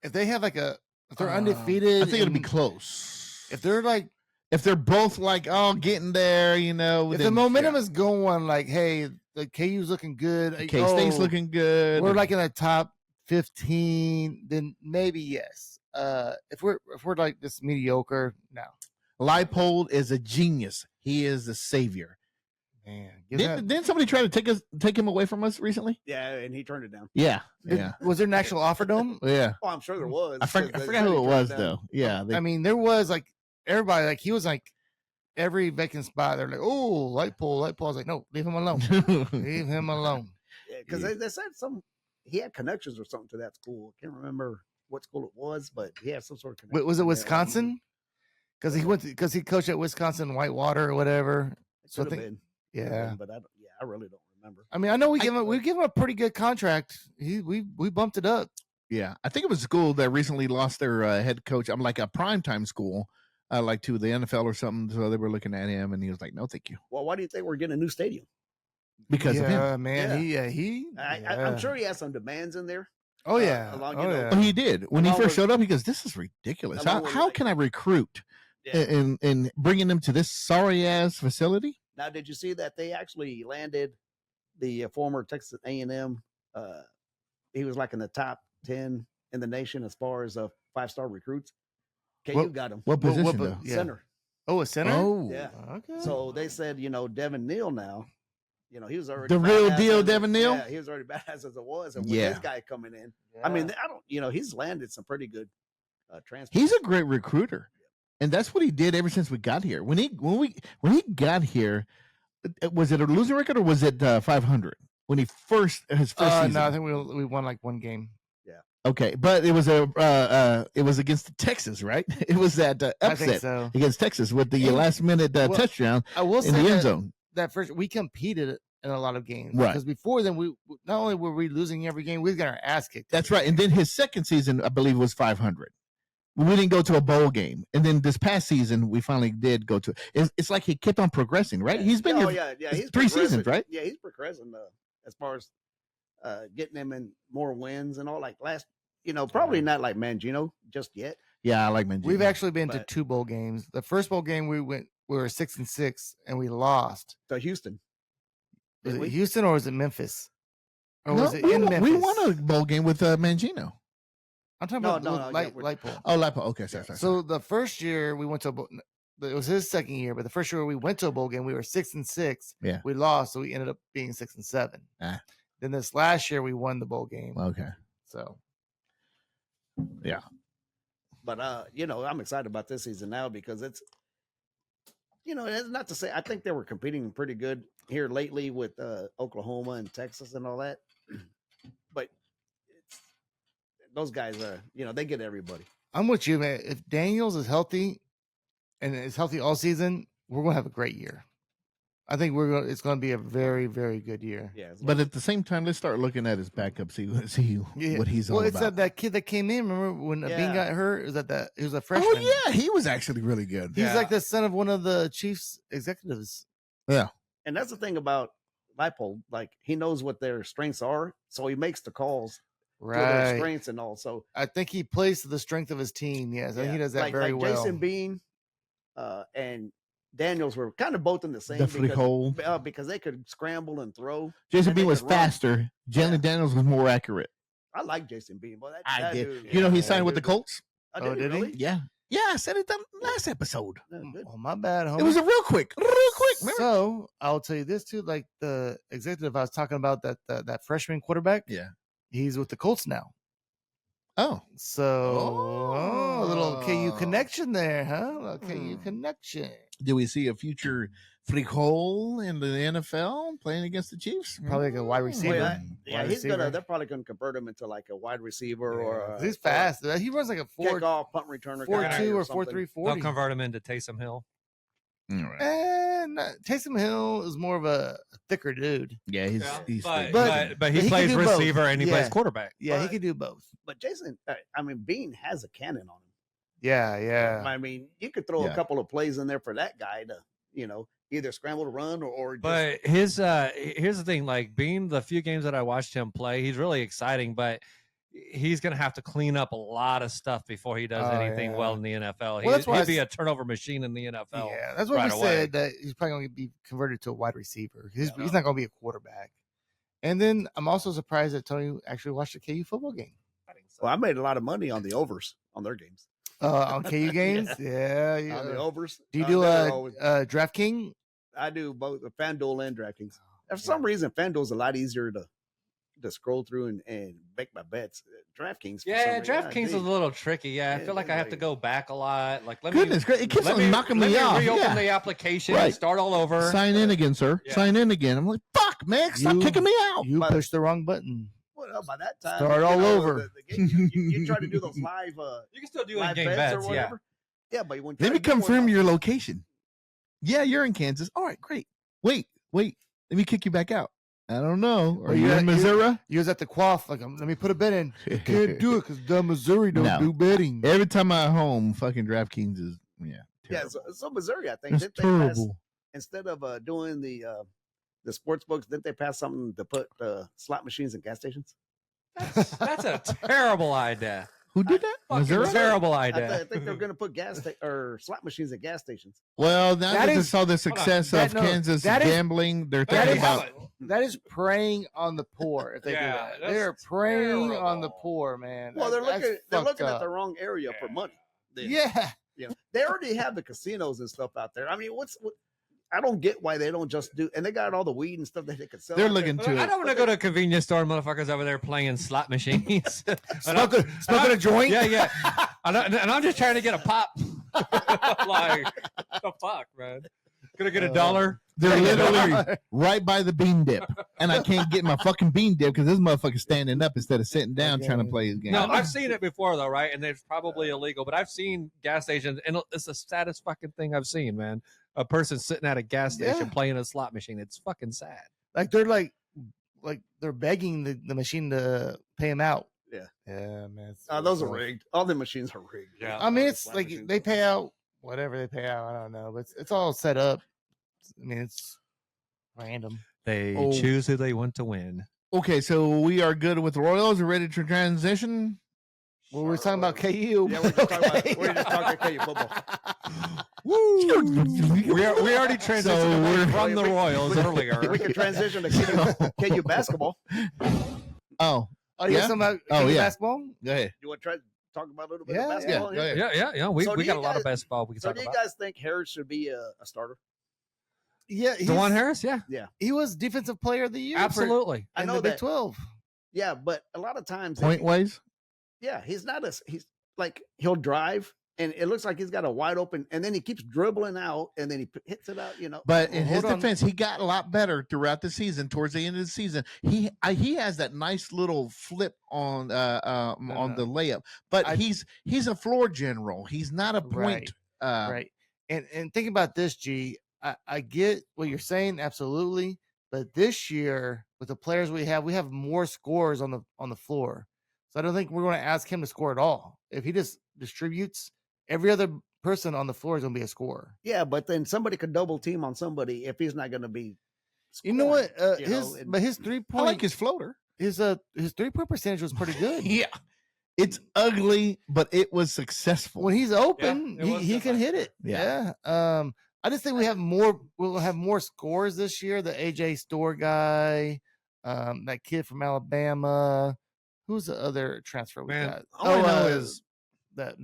have if they're undefeated, I think it'll be close. If they're both like getting there, if the momentum is going like, hey, the KU's looking good, K-State's looking good, we're like in the top 15, then maybe yes. If we're like this mediocre, no. Leipold is a genius. He is a savior. Man, didn't somebody try to take him away from us recently? Yeah, and he turned it down. Yeah. Was there an actual offer to him? Yeah. Oh, I'm sure there was. I forgot who it was though. Yeah. I mean, there was like everybody, like he was like every vacant spot. They're like, oh, Leipold. I was like, no, leave him alone. Leave him alone. Yeah, because they said he had connections or something to that school. I can't remember what school it was, but he had some sort of connection. Was it Wisconsin? Because he coached at Wisconsin Whitewater or whatever. So I think, yeah, but I really don't remember. I mean, I know we give him a pretty good contract. We bumped it up. Yeah, I think it was a school that recently lost their head coach. I'm like a primetime school, like to the NFL or something. So they were looking at him, and he was like, "No, thank you." Well, why do you think we're getting a new stadium? Because of him, man. Yeah. I'm sure he has some demands in there. Oh yeah, Oh, he did when he first showed up. He goes, "This is ridiculous. How can I recruit and bringing them to this sorry ass facility?" Now, did you see that they actually landed the former Texas A&M? He was like in the top 10 in the nation as far as 5-star recruits. KU got him. What position? Though? Center. Oh, a center. Oh, yeah. Okay. So they said, Devin Neal now You know, he was already The real badass deal, as Devin Neal? Yeah, he was already badass as it was. And with Yeah. this guy coming in, I mean, I don't, you know, he's landed some pretty good transfers. He's a great recruiter, and that's what he did ever since we got here. When he got here, was it a losing record or was it 500 when he his first season? No, I think we won like one game. Okay, but it was it was against Texas, right? It was that I think upset so. against Texas with the last minute touchdown I will in say the end that, zone. that first we competed in a lot of games, Right. Because before then, we not only were we losing every game, we got our ass kicked. That's right. And then his second season, I believe, was 500. We didn't go to a bowl game, and then this past season, we finally did go to. It's like he kept on progressing, right? He's been here. He's 3 seasons, right? Yeah, he's progressing as far as getting him in more wins and all. Like last, you know, probably not like Mangino just yet. Yeah, I like Mangino. We've actually been to 2 bowl games. The first bowl game we were 6-6 and we lost to Houston. Was it Houston or was it Memphis? Or No, was it we, in won, Memphis? we won a bowl game with Mangino. I'm talking about light pole. Oh, light pole. Okay, sorry. So the first year we went to a bowl, it was his second year, but the first year we went to a bowl game, we were 6-6. Yeah. We lost, so we ended up being 6-7. Then this last year we won the bowl game. Okay. So yeah. But you know, I'm excited about this season now because it's, you know, it's not to say I think they were competing pretty good here lately with Oklahoma and Texas and all that. But those guys are, you know, they get everybody. I'm with you, man. If Daniels is healthy and is healthy all season, we're gonna have a great year. I think it's gonna be a very, very good year. Yeah. But at the same time, let's start looking at his backup, see what he's all well, it's about. that kid that came in. Remember when Bean got hurt? Is that he was a freshman? Oh yeah, he was actually really good. He's like the son of one of the Chiefs executives. Yeah. And that's the thing about Leipold. Like he knows what their strengths are, so he makes the calls to their strengths and all. So I think he plays to the strength of his team. Yes, I think he does that very well. Jason Bean and Daniels were kind of both in the same because they could scramble and throw. Jason Bean was faster. Jalen Daniels was more accurate. I like Jason Bean. Boy, I did. Dude, you know, he signed with the Colts. Oh, did he? Yeah. Yeah, I said it the last episode. Oh, my bad, homie. It was a real quick. Remember? So I'll tell you this too, like the executive I was talking about, that freshman quarterback. Yeah. He's with the Colts now. Oh. So a little KU connection there, huh? A little KU connection. Do we see a future Frijol in the NFL playing against the Chiefs? Probably like a wide receiver. They're probably going to convert him into like a wide receiver or he's fast. He runs like a 4-kickoff punt returner 4.2 or 4.3 40. They'll convert him into Taysom Hill. Right. And Taysom Hill is more of a thicker dude. Yeah, he's but he plays receiver both. and he plays quarterback. Yeah, he can do both. But Jason, I mean, Bean has a cannon on him. Yeah. I mean, you could throw a couple of plays in there for that guy to, you know, either scramble to run or just... But here's the thing, like being the few games that I watched him play, he's really exciting, but he's going to have to clean up a lot of stuff before he does anything well in the NFL. He'd be a turnover machine in the NFL. Yeah, that's what we said, that he's probably going to be converted to a wide receiver. He's not going to be a quarterback. And then I'm also surprised that Tony actually watched a KU football game. Well, I made a lot of money on the overs on their games. On KU games? Yeah. On the overs. Do you do a DraftKings? I do both FanDuel and DraftKings. For some reason, FanDuel's a lot easier to scroll through and make my bets. DraftKings. Yeah, DraftKings is a little tricky. I feel like I have to go back a lot. Like, it keeps on knocking me off. Reopen the application and start all over. Sign in again, sir. Yeah. Sign in again. I'm like, fuck, man, stop kicking me out. You pushed the wrong button. Well, by that time, start all over. You try to do those live. You can still do in-game bets or whatever. Yeah, but when let me confirm your location. Yeah, you're in Kansas. All right, great. Wait. Let me kick you back out. I don't know. Are you in Missouri? You was at the quaff. Like, let me put a bet in. You can't do it because Missouri don't do betting. Every time I'm at home, fucking DraftKings is terrible. Yeah. So Missouri, I think, it's terrible. Instead of doing the sports books, didn't they pass something to put slot machines in gas stations? That's a terrible idea. Who did that? Missouri? Terrible idea. I think they're going to put or slot machines at gas stations. Well, now that they saw the success of Kansas gambling, they're thinking about that is preying on the poor. If they do that, they're preying on the poor, man. Well, they're looking at the wrong area for money. Yeah, they already have the casinos and stuff out there. I mean, I don't get why they don't just do, and they got all the weed and stuff that they could sell. They're out there. looking But to I it. don't want to go to a convenience store, motherfuckers over there playing slot machines. Smoking a joint. Yeah. And I'm just trying to get a pop. Like, what the fuck, man? Gonna get $1. They're literally right by the bean dip, and I can't get my fucking bean dip because this motherfucker's standing up instead of sitting down trying to play his game. No, I've seen it before though, right? And it's probably illegal, but I've seen gas stations, and it's the saddest fucking thing I've seen, man. A person sitting at a gas station Yeah. playing a slot machine. It's fucking sad. Like they're like they're begging the machine to pay him out. Yeah. Yeah, man. it's Those are rough. rigged. All the machines are rigged. Yeah. I mean, it's Slot like machines they are- pay out whatever they pay out. I don't know, but it's all set up. I mean, it's random. They Oh. choose who they want to win. Okay, so we are good with Royals. We're ready to transition. Well, we're talking about KU. Yeah, we're just talking about Okay. we're just talking KU football. We already transitioned So away we're- from the Royals earlier. We can transition to KU basketball. Oh, Oh, you Yeah? got something about Oh, KU yeah. basketball? go ahead. You want to try to talk about a little bit Yeah, of yeah, basketball? go ahead. Yeah. We So do got you a lot of guys- basketball we can So talk do you about. guys think Harris should be a starter? Yeah, Dewan Harris, yeah, he was defensive player of the year. absolutely. I in know the Big that. 12. Yeah, but a lot of times, Point ways. yeah, he's not he's like he'll drive and it looks like he's got a wide open, and then he keeps dribbling out, and then he hits it out. But Well, in his hold on. defense, he got a lot better throughout the season. Towards the end of the season, he has that nice little flip on on the layup. But I- he's a floor general. He's not a point. Right. And think about this, G. I get what you're saying, absolutely. But this year, with the players we have more scores on the floor. So I don't think we're going to ask him to score at all. If he just distributes, every other person on the floor is going to be a scorer. Yeah, but then somebody could double team on somebody if he's not going to be. You know what? scoring, you know, and- But his I 3-point like his floater. his 3-point percentage was pretty good. Yeah, it's ugly, but it was successful. When he's open, it was he can different. hit it. Yeah. Yeah. I just think we'll have more scores this year. The AJ Store guy, that kid from Alabama. Who's the other transfer we Man, got? all I know is that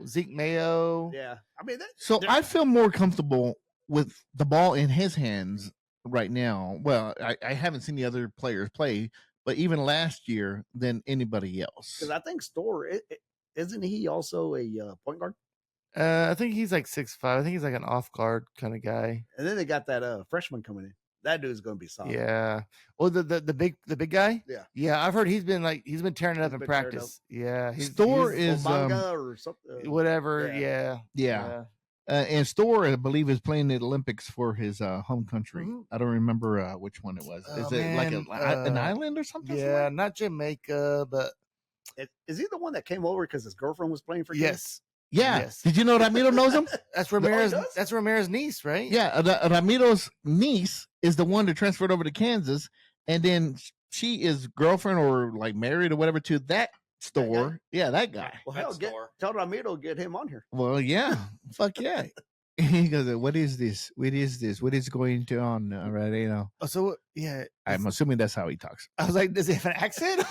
Zeke Mayo. Yeah, I mean, So I feel more comfortable with the ball in his hands right now. Well, I haven't seen the other players play, but even last year than anybody else. because I think Store isn't he also a point guard? I think he's like 6'5". I think he's like an off guard kind of guy. And then they got that freshman coming in. That dude's going to be solid. Yeah. Well, the big guy. Yeah. Yeah, I've heard he's been tearing it up He's in been tearing it practice. Yeah. Store he's is Omanga or something. whatever. yeah. Yeah. Yeah. And Store, I believe, is playing the Olympics for his home country. Mhm. I don't remember which one it was. Oh, Is it like man, an island or something? Yeah, not Jamaica, but Is he the one that came over because his girlfriend was playing for him? yes. Yeah. Yes. Did you know Ramiro knows him? That's Ramirez. does? That's Ramirez's niece, right? Yeah. Ramiro's niece is the one that transferred over to Kansas. And then she is girlfriend or like married or whatever to that Store. Yeah, that guy. Well, hell, tell Ramiro get him on here. Well, yeah. Fuck yeah. He goes, what is this? What is this? What is going on? All right, you know. Oh, so yeah. I'm assuming that's how he talks. I was like, does he have an accent?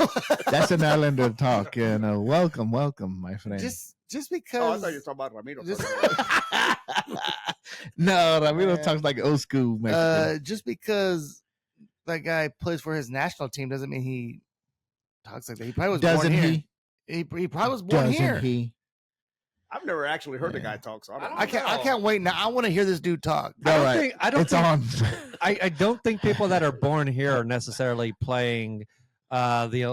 That's an islander talk. And welcome, welcome, my friend. just Oh, I because. thought you were talking about Ramiro. Just- No, Ramiro Man. talks like old school Mexican. Just because that guy plays for his national team doesn't mean he talks like that. He probably was Doesn't born here. he? He probably was born Doesn't here. he? I've never actually heard the Yeah. guy talk, so I don't, I know. I can't wait now. I want to hear this dude talk. All right. It's on. I don't think people that are born here are necessarily playing for the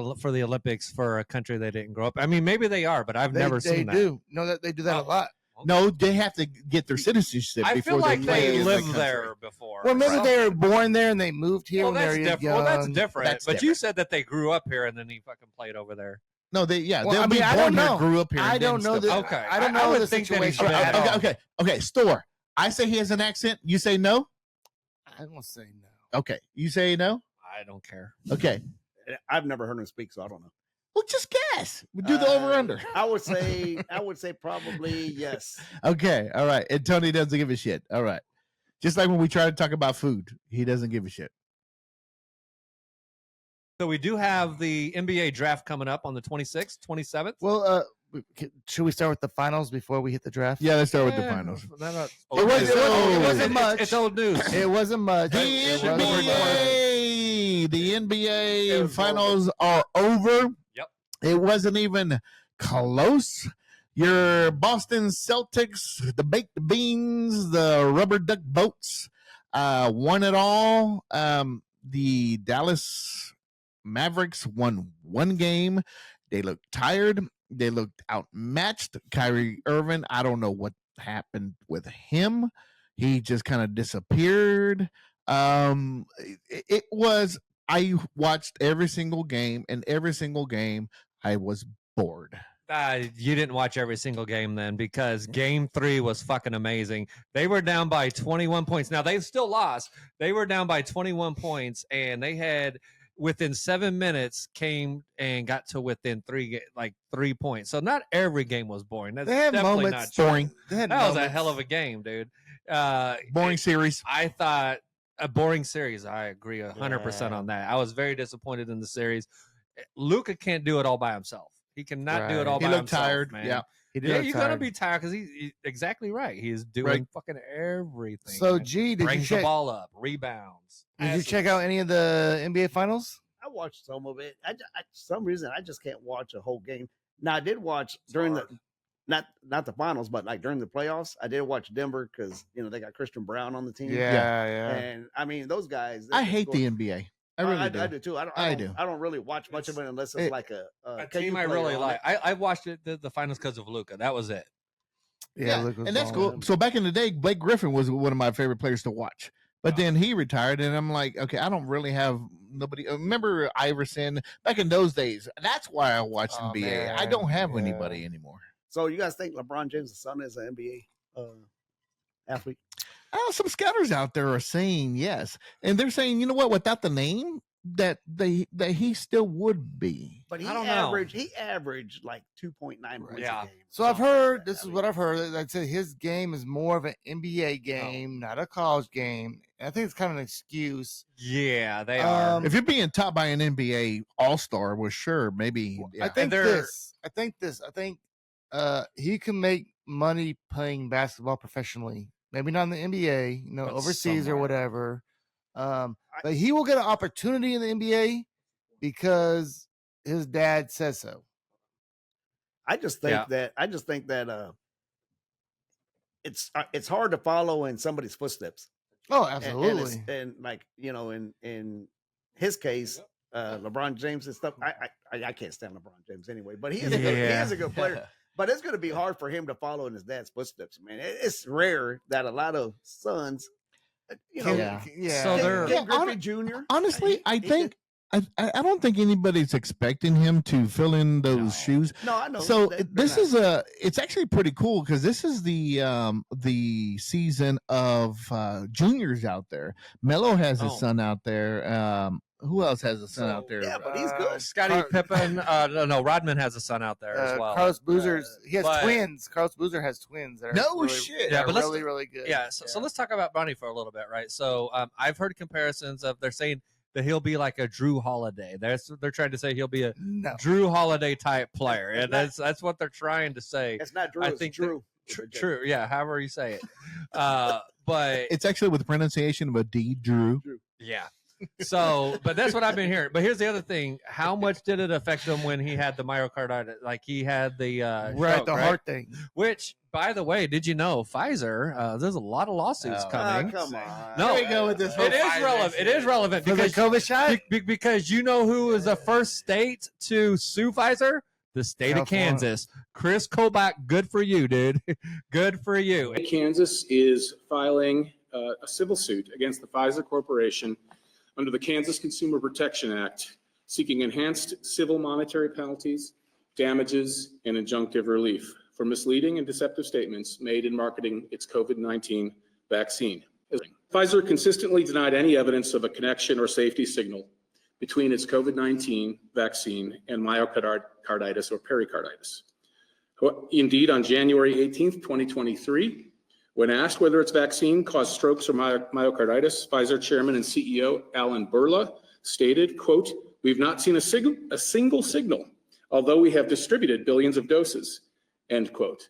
Olympics for a country they didn't grow up. I mean, maybe they are, but I've never they seen that. do. No, that they do that a Oh. lot. No, they have to get their citizenship I before feel like play they in the lived country. there before. Well, maybe Right. they were born there and they moved here Well, when that's they were different. young. Well, that's different. That's But you different. said that they grew up here and then he fucking played over there. No, they'll Well, I be mean, I born don't here, know. grew up here. I and then don't know stuff. that. Okay. I don't I know would the think that he situation. should at have- all. Okay. Store. I say he has an accent. You say no. I won't say no. Okay. You say no. I don't care. Okay. I've never heard him speak, so I don't know. Well, just guess. We do the over under. I would say probably yes. Okay. All right. And Tony doesn't give a shit. All right. Just like when we try to talk about food, he doesn't give a shit. So we do have the NBA draft coming up on the 26th, 27th. Well, should we start with the finals before we hit the draft? Yeah, let's start with the finals. It wasn't much. It's old news. It wasn't much. The It wasn't much. NBA finals are over. Yep. It wasn't even close. Your Boston Celtics, the baked beans, the rubber duck boats, won it all. The Dallas Mavericks won one game. They looked tired. They looked outmatched. Kyrie Irving, I don't know what happened with him. He just kind of disappeared. It was, I watched every single game, and every single game I was bored. You didn't watch every single game then, because game 3 was fucking amazing. They were down by 21 points. Now they still lost. They were down by 21 points, and they had within 7 minutes came and got to within 3 points. So not every game was boring. That's They have definitely moments. not true. Boring. That was a hell of a game, dude. Boring series. I thought a boring series. I agree 100% on that. I was very disappointed in the series. Luka can't do it all by himself. He cannot do it all He by looked himself, tired. man. Yeah. He did Yeah, look you're gonna tired. be tired because he's exactly right. He is doing Right. fucking everything. So, man. G, did you brings the check? ball up, rebounds. Did you check out any of the NBA finals? I watched some of it. I some reason I just can't watch a whole game. Now I did watch during the not the finals, but like during the playoffs, I did watch Denver because they got Christian Brown on the team. Yeah. And I mean those guys. I hate the NBA. I really do. I do too. I do. I don't really watch much of it unless it's like a team I really like. I watched the finals because of Luka. That was it. Yeah, Luka was and that's balling. cool. So back in the day, Blake Griffin was one of my favorite players to watch. But then he retired, and I'm like, okay, I don't really have nobody. Remember Iverson back in those days? That's why I watch Oh, NBA. I man. don't have Yeah. anybody anymore. So you guys think LeBron James' son is an NBA athlete? Oh, some scouters out there are saying yes, and they're saying, you know what? Without the name, that he still would be. But I don't know. he averaged like 2.9 points Yeah. a game. So I've Something like heard, that. this I is mean, what I've heard, that said his game is more of an NBA game, not a college game. And I think it's kind of an excuse. Yeah, they are. If you're being taught by an NBA All-Star, well, sure, maybe. Yeah. I think they're- this. I think he can make money playing basketball professionally. Maybe not in the NBA, But overseas or somewhere. whatever. But he will get an opportunity in the NBA because his dad says so. I just think that it's hard to follow in somebody's footsteps. Oh, And absolutely. and like in his case, LeBron James and stuff. I can't stand LeBron James anyway, but he is a good player. But it's going to be hard for him to follow in his dad's footsteps, man. It's rare that a lot of sons, Yeah. So they're- Ken Griffey hon- Jr. Honestly, I think I don't think anybody's expecting him to fill in those No. shoes. No, I know. So they're this not. it's actually pretty cool because this is the season of juniors out there. Melo has his Oh. son out there. Who else has a son out there? Yeah, but he's good. Scottie Pippen. No, Rodman has a son out there as well. Carlos Boozer's, he has but- twins. Carlos Boozer has twins. That are No really, shit. Yeah, Yeah, but let's- really, really good. Yeah, so let's talk about Bronny for a little bit, right? So I've heard comparisons of they're saying that he'll be like a Drew Holiday. They're trying to say he'll be a No. Drew Holiday type player, It's and not- that's what they're trying to say. It's not Drew. I It's think Drew. True, yeah, however you say it. But It's actually with the pronunciation of a D, Drew. yeah. So, but that's what I've been hearing. But here's the other thing: how much did it affect him when he had the myocarditis? Like he had the Right, stroke, the heart thing. Which, by the way, did you know Pfizer? There's a lot of lawsuits Oh. coming. Come on. No, Here we go with this It is whole Pfizer relevant. It is relevant For the because COVID shot? because you know who was the first state to sue Pfizer? The state California. of Kansas. Chris Kobach, good for you, dude. Good for you. Kansas is filing a civil suit against the Pfizer Corporation under the Kansas Consumer Protection Act, seeking enhanced civil monetary penalties, damages, and injunctive relief for misleading and deceptive statements made in marketing its COVID-19 vaccine. Pfizer consistently denied any evidence of a connection or safety signal between its COVID-19 vaccine and myocarditis or pericarditis. Indeed, on January 18th, 2023, when asked whether its vaccine caused strokes or myocarditis, Pfizer chairman and CEO Alan Berla stated, quote, "We've not seen a single signal although we have distributed billions of doses, end quote.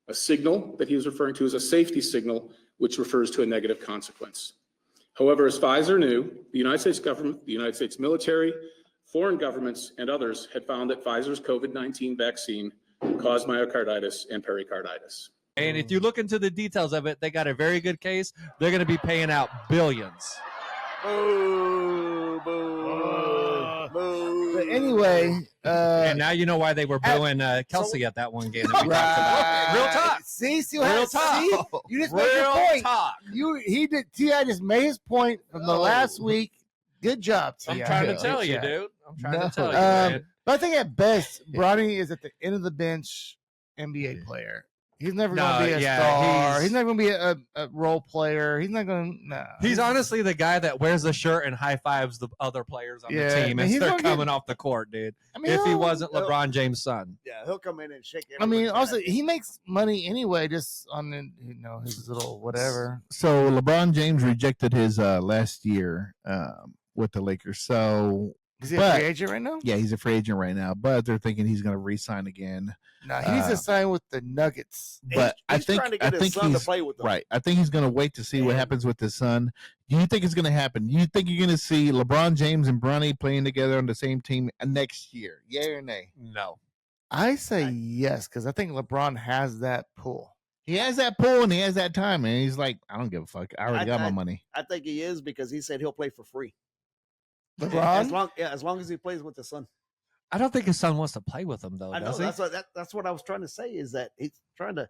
A signal that he was referring to as a safety signal, which refers to a negative consequence. However, as Pfizer knew, the United States government, the United States military, foreign governments, and others had found that Pfizer's COVID-19 vaccine caused myocarditis and pericarditis. And if you look into the details of it, they got a very good case. They're going to be paying out billions. Boo, boo, boo. But anyway, And now you know why they were booing Kelsey at that one game that we talked about. Real talk. See, Real talk. See? You just made your Real point. talk. He did. Ti just made his point from the last week. Good job, Ti. I'm trying to tell you, Yeah. dude. I'm trying No. to tell you, man. But I think at best, Bronny is at the end of the bench NBA player. He's never going to be a star. He's never going to be a role player. He's not going to. No. He's honestly the guy that wears the shirt and high fives the other players on the team I as mean, they're he's coming gonna off the court, dude. I mean, If he wasn't LeBron James' son. Yeah, he'll come in and shake it. I mean, also he makes money anyway, just on his little whatever. So LeBron James rejected his last year with the Lakers. So Is he a free agent right now? yeah, he's a free agent right now, but they're thinking he's going to re-sign again. No, he needs to sign with the Nuggets. But he's trying to get his son to he's play with them. right. I think he's going to wait to see what happens with his son. Do you think it's going to happen? Do you think you're going to see LeBron James and Bronny playing together on the same team next year? Yeah or nay? No. I say yes, because I think LeBron has that pull. He has that pull and he has that time, and he's like, I don't give a fuck. I already got my money. I think he is because he said he'll play for free. LeBron? As long as he plays with the son. I don't think his son wants to play with him, though, I know does he? that's what I was trying to say is that he's trying to.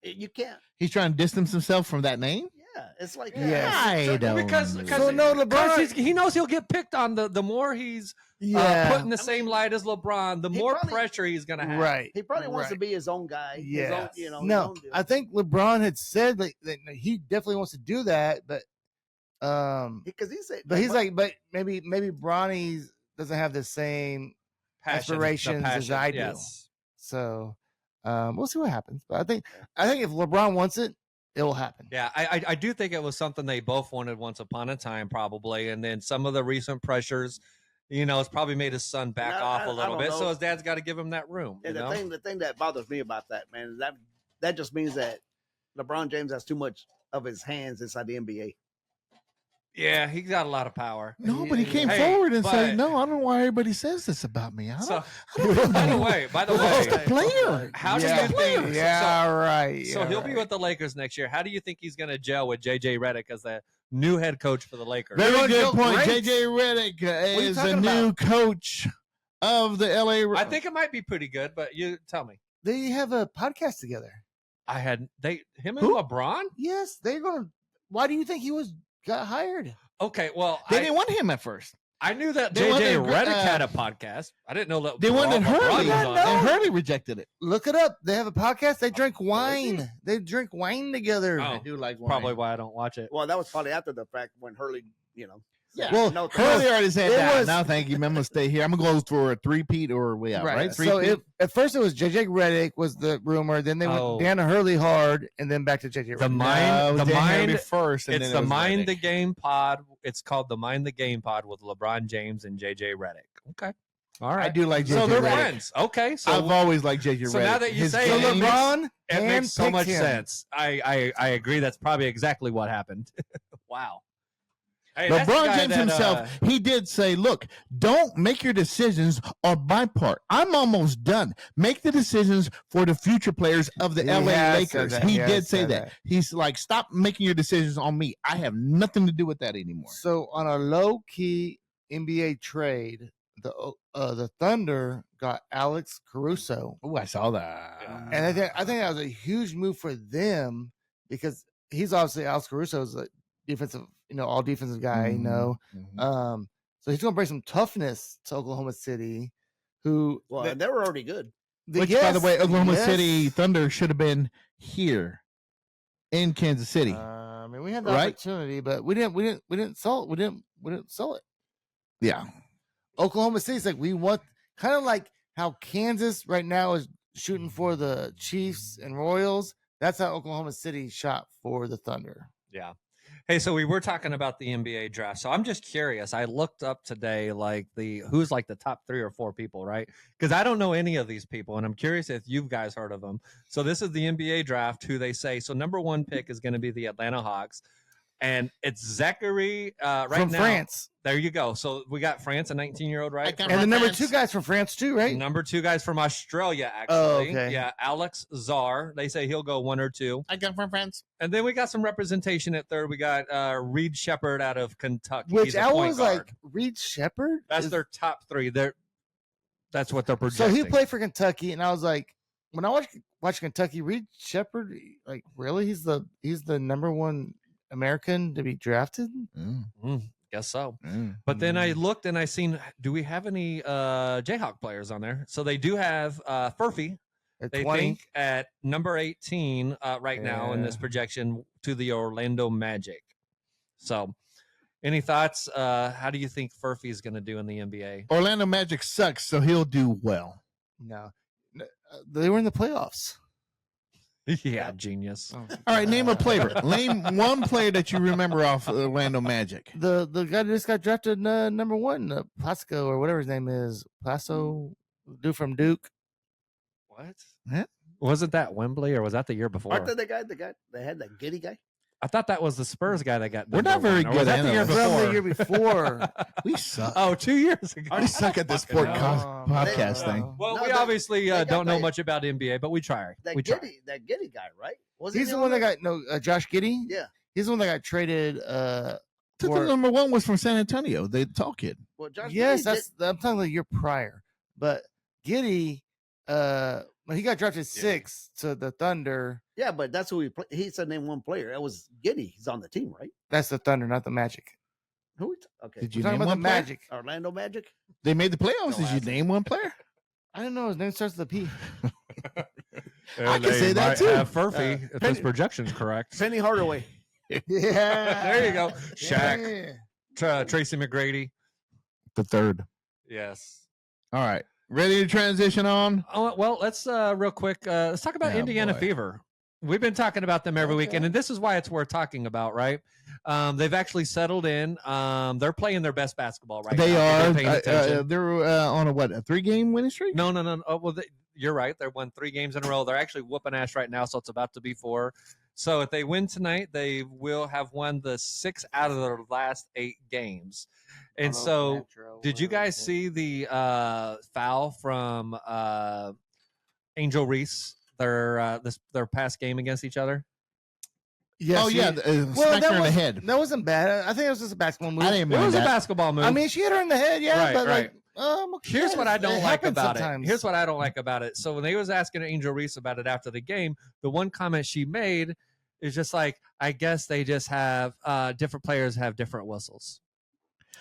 You can't. He's trying to distance himself from that name. Yeah, it's like I don't Because know. he knows he'll get picked on the more he's put in the same light as LeBron, the more pressure he's going to have. Right. He probably wants to be his own guy. Yeah. His own, his No, own deal. I think LeBron had said that he definitely wants to do that, but because he said, but he's like, but maybe Bronny doesn't have the same aspirations as I do. Yes. So we'll see what happens. But I think if LeBron wants it, it will happen. Yeah, I do think it was something they both wanted once upon a time, probably, and then some of the recent pressures, it's probably made his son back off a little bit. So his dad's got to give him that room. And the thing that bothers me about that, man, is that just means that LeBron James has too much of his hands inside the NBA. Yeah, he got a lot of power. No, but he came forward and said, "No, I don't know why everybody says this about me. I don't by the way, He's the player. How do you think? Yeah, right. So he'll be with the Lakers next year. How do you think he's going to gel with JJ Redick as the new head coach for the Lakers? Very good point. JJ Redick is the new coach of the LA. I think it might be pretty good, but you tell me. They have a podcast together. Him and LeBron? Yes, they're gonna. Why do you think he got hired? Okay, well, they didn't want him at first. I knew that JJ Redick had a podcast. I didn't know that they wanted Hurley, and Hurley rejected it. Look it up. They have a podcast. They drink wine. They drink wine together. I do like wine. Probably why I don't watch it. Well, that was probably after the fact when Hurley, Yeah. Well, no, Hurley already said that. Now, thank you. I'm gonna stay here. I'm gonna go for a three-peat or way out, right? So at first it was JJ Redick was the rumor. Then they went Dan Hurley hard, and then back to JJ Redick. The mind first. It's the Mind the Game pod. It's called the Mind the Game pod with LeBron James and JJ Redick. Okay. All right. I do like JJ So they're Redick. friends. Okay. So I've always liked JJ Redick. So now that you say so it, LeBron, it makes so much him. sense. I agree. That's probably exactly what happened. Wow. Hey, that's LeBron the guy James that, himself, he did say, look, don't make your decisions on my part. I'm almost done. Make the decisions for the future players of the LA Lakers. He did say that. He's like, stop making your decisions on me. I have nothing to do with that anymore. So on a low-key NBA trade, the Thunder got Alex Caruso. Oh, I saw that. And I think that was a huge move for them because he's obviously Alex Caruso is a defensive, all defensive guy, So he's going to bring some toughness to Oklahoma City, who they were already good. Which, by the way, Oklahoma City Thunder should have been here in Kansas City. I mean, we had the opportunity, but we didn't sell it. We didn't sell it. Yeah. Oklahoma City's like we want, kind of like how Kansas right now is shooting for the Chiefs and Royals. That's how Oklahoma City shot for the Thunder. Yeah. Hey, so we were talking about the NBA draft. So I'm just curious. I looked up today, like who's like the top 3 or 4 people, right? Because I don't know any of these people, and I'm curious if you guys heard of them. So this is the NBA draft. Who they say? So number 1 pick is going to be the Atlanta Hawks, and it's Zachary right from now. France. There you go. So we got France, a 19-year-old, right? And the number 2 guys from France too, right? Number 2 guys from Australia, actually. Oh, okay. Yeah, Alex Czar. They say he'll go 1 or 2. I got from France. And then we got some representation at 3rd. We got Reed Shepard out of Kentucky. Which He's a I point was guard. like, Reed Shepard? That's their top 3. That's what they're So projecting. he played for Kentucky, and I was like, when I watched Kentucky, Reed Shepard, like, really? He's the number 1 American to be drafted? Guess so. But then I looked and I seen, do we have any Jayhawk players on there? So they do have Furphy. At They 20? think at number 18 right now in this projection to the Orlando Magic. So any thoughts? How do you think Furphy is going to do in the NBA? Orlando Magic sucks, so he'll do well. No. They were in the playoffs. Yeah, genius. Oh. All right, name a player. Name one player that you remember off Orlando Magic. The guy that just got drafted number 1, Pasco or whatever his name is. Paso, dude from Duke. What? Yeah. Wasn't that Wembley or was that the year before? Aren't they the guy they had that giddy guy? I thought that was the Spurs guy that got. We're not number very 1. Or was good that the year analysts. before? From the year before. We suck. Oh, 2 years ago. We suck at this sport hell. podcast They- thing. Well, No, we they- obviously they got don't know that- much about NBA, but we try. That We try. giddy guy, right? Was He's the one that got Josh Giddey. Yeah. He's the one that got traded. The for- number 1 was from San Antonio, the tall kid. Well, Josh Yes, Giddey I'm talking the year prior. But Giddey, when he got drafted 6 to the Thunder. yeah, but that's who he said name 1 player. That was Giddy. He's on the team, right? That's the Thunder, not the Magic. Who? Okay. Did We're you talking name about one the player? Magic. Orlando Magic. They made the playoffs. No Did you answer. name one player? I don't know. His name starts with a P. I can say that too. Furphy, if this Penny- projection's correct. Penny Hardaway. Yeah. There you go. Shaq, Yeah. Tracy McGrady. The 3rd. Yes. All right. Ready to transition on? Oh, well, let's real quick. Let's talk about Oh, Indiana boy. Fever. We've been talking about them every weekend, and this is why it's worth talking about, right? They've actually settled in. They're playing their best basketball right They now. are. They're paying attention. They're on a 3-game winning streak? No. Oh, well, you're right. They won 3 games in a row. They're actually whooping ass right now, so it's about to be 4. So if they win tonight, they will have won the 6 out of their last 8 games. And so, did you guys see the foul from Angel Reese? Their past game against each other. Yes, Oh, yeah. well, Smacked that her in the was- head. That wasn't bad. I think it was just a basketball move. I didn't It mind was a that. basketball move. I mean, she hit her in the head, yeah, Right, but right. okay, Here's what I don't like happens about sometimes. it. Here's what I don't like about it. So when they was asking Angel Reese about it after the game, the one comment she made is just like, I guess they just have different players have different whistles.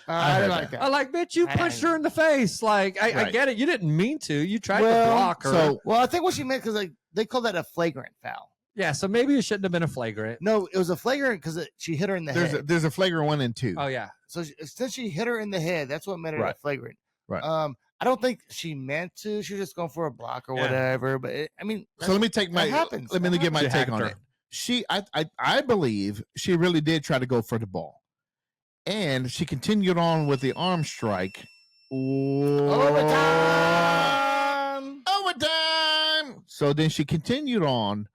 I heard didn't like that. that. I like, bitch, you I- punched her in the face. Like, I Right. get it. You didn't mean to. You tried to Well, block her. So Well, I think what she meant because like they call that a flagrant foul. yeah, so maybe it shouldn't have been a flagrant. No, it was a flagrant because she hit her in the head. there's a flagrant 1 and 2. Oh yeah. So since she hit her in the head, that's what made it a Right. flagrant. Right. I don't think she meant to. She was just going for a block or Yeah. whatever. But I mean, So let me take my. happens. Let me That get my happens. take She on hacked it. I believe she really did try to go for the ball, and she continued on with the arm strike. Overtime. So then she continued on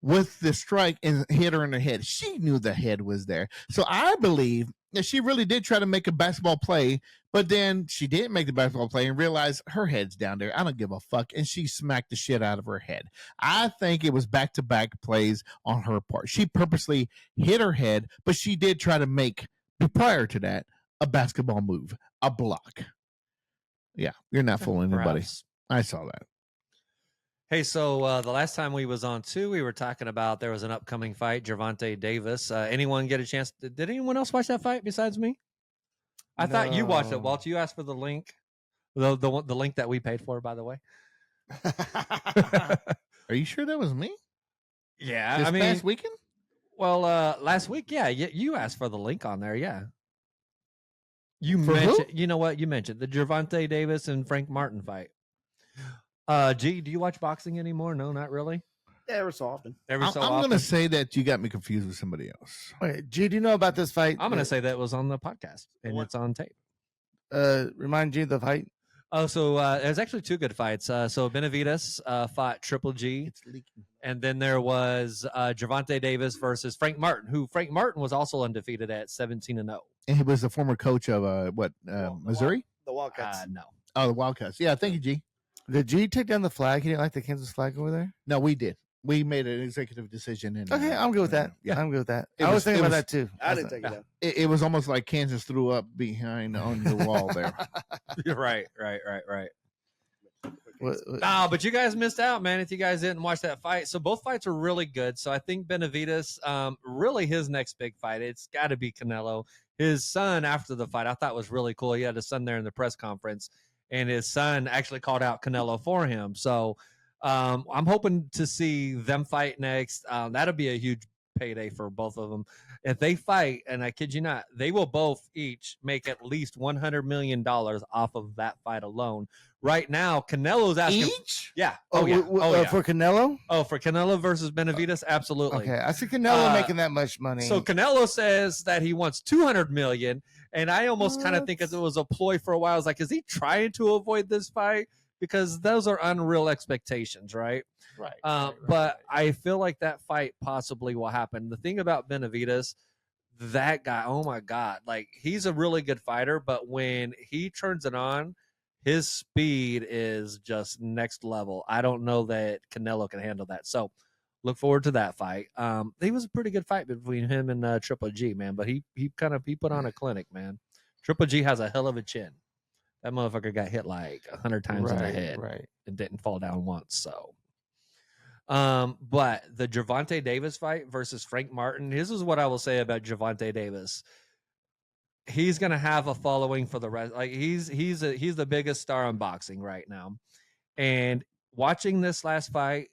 with the strike and hit her in the head. She knew the head was there. So I believe that she really did try to make a basketball play, but then she didn't make the basketball play and realized her head's down there. I don't give a fuck. And she smacked the shit out of her head. I think it was back-to-back plays on her part. She purposely hit her head, but she did try to make, prior to that, a basketball move, a block. Yeah, you're not fooling anybody. Perhaps. I saw that. Hey, so the last time we was on too, we were talking about there was an upcoming fight, Gervonta Davis. Anyone get a chance? Did anyone else watch that fight besides me? I thought you watched it, No. Walt. You asked for the link, the link that we paid for, by the way. Are you sure that was me? Yeah, This I mean, past weekend? well, last week, yeah, you asked for the link on there, yeah. You For who? mentioned, you know what? You mentioned the Gervonta Davis and Frank Martin fight. G, do you watch boxing anymore? No, not really. Yeah, every so often. Every so I'm often. going to say that you got me confused with somebody else. Wait, G, do you know about this fight? I'm going to say that was on the podcast and What? it's on tape. Remind G of the fight. Oh, so there's actually two good fights. So Benavidez fought Triple G, It's leaking. and then there was Gervonta Davis versus Frank Martin, who Frank Martin was also undefeated at 17-0. And he was the former coach of Missouri? The Wildcats. No. Oh, the Wildcats. Yeah, thank you, G. Did G take down the flag? He didn't like the Kansas flag over there. No, we did. We made an executive decision. And, Okay, I'm good with that. Yeah, I'm good with that. It I was was- thinking it about was- that too. I didn't take it down. it was almost like Kansas threw up behind on the wall there. right. What- No, but you guys missed out, man, if you guys didn't watch that fight. So both fights are really good. So I think Benavidez, really his next big fight, it's got to be Canelo. His son after the fight, I thought was really cool. He had his son there in the press conference, and his son actually called out Canelo for him. So I'm hoping to see them fight next. That'll be a huge payday for both of them. If they fight, and I kid you not, they will both each make at least $100 million off of that fight alone. Right now, Canelo's asking. Each? Yeah. Oh, yeah. For Canelo? Oh, for Canelo versus Benavidez, absolutely. Okay, I see Canelo Uh, making that much money. So Canelo says that he wants 200 million, and I almost kind of think it was a ploy for a while. I was like, is he trying to avoid this fight? Because those are unreal expectations, right? right. But I feel like that fight possibly will happen. The thing about Benavidez, that guy, oh my God, like he's a really good fighter, but when he turns it on, his speed is just next level. I don't know that Canelo can handle that. So look forward to that fight. He was a pretty good fight between him and Triple G, man, but he put on a clinic, man. Triple G has a hell of a chin. That motherfucker got hit like 100 times in the head Right. and didn't fall down once. So, but the Gervonta Davis fight versus Frank Martin, this is what I will say about Gervonta Davis. He's gonna have a following for the rest. Like he's the biggest star in boxing right now. And watching this last fight,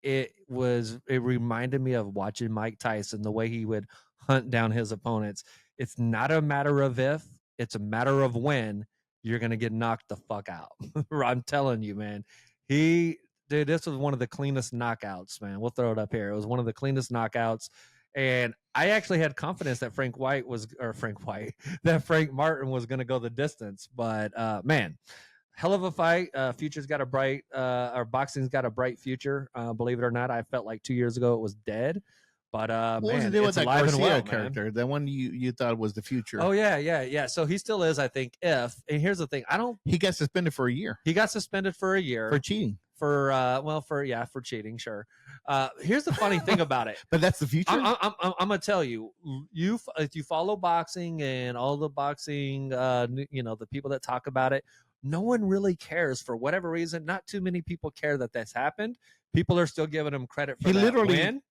it reminded me of watching Mike Tyson, the way he would hunt down his opponents. It's not a matter of if, it's a matter of when you're gonna get knocked the fuck out. I'm telling you, man. Dude, this was one of the cleanest knockouts, man. We'll throw it up here. It was one of the cleanest knockouts. And I actually had confidence that Frank Martin was going to go the distance. But man, hell of a fight. Future's got a bright, or boxing's got a bright future. Believe it or not, I felt like 2 years ago it was dead. But What was man, the deal with it's that alive and Garcia well, man. character? The one you thought was the future. Oh yeah. So he still is, I think. And here's the thing, He got suspended for a year he got suspended for a year for cheating. for cheating. Sure. Here's the funny thing about it. But that's the future. I'm gonna tell you, if you follow boxing and all the boxing, the people that talk about it, no one really cares for whatever reason. Not too many people care that that's happened. People are still giving him credit for He that literally win.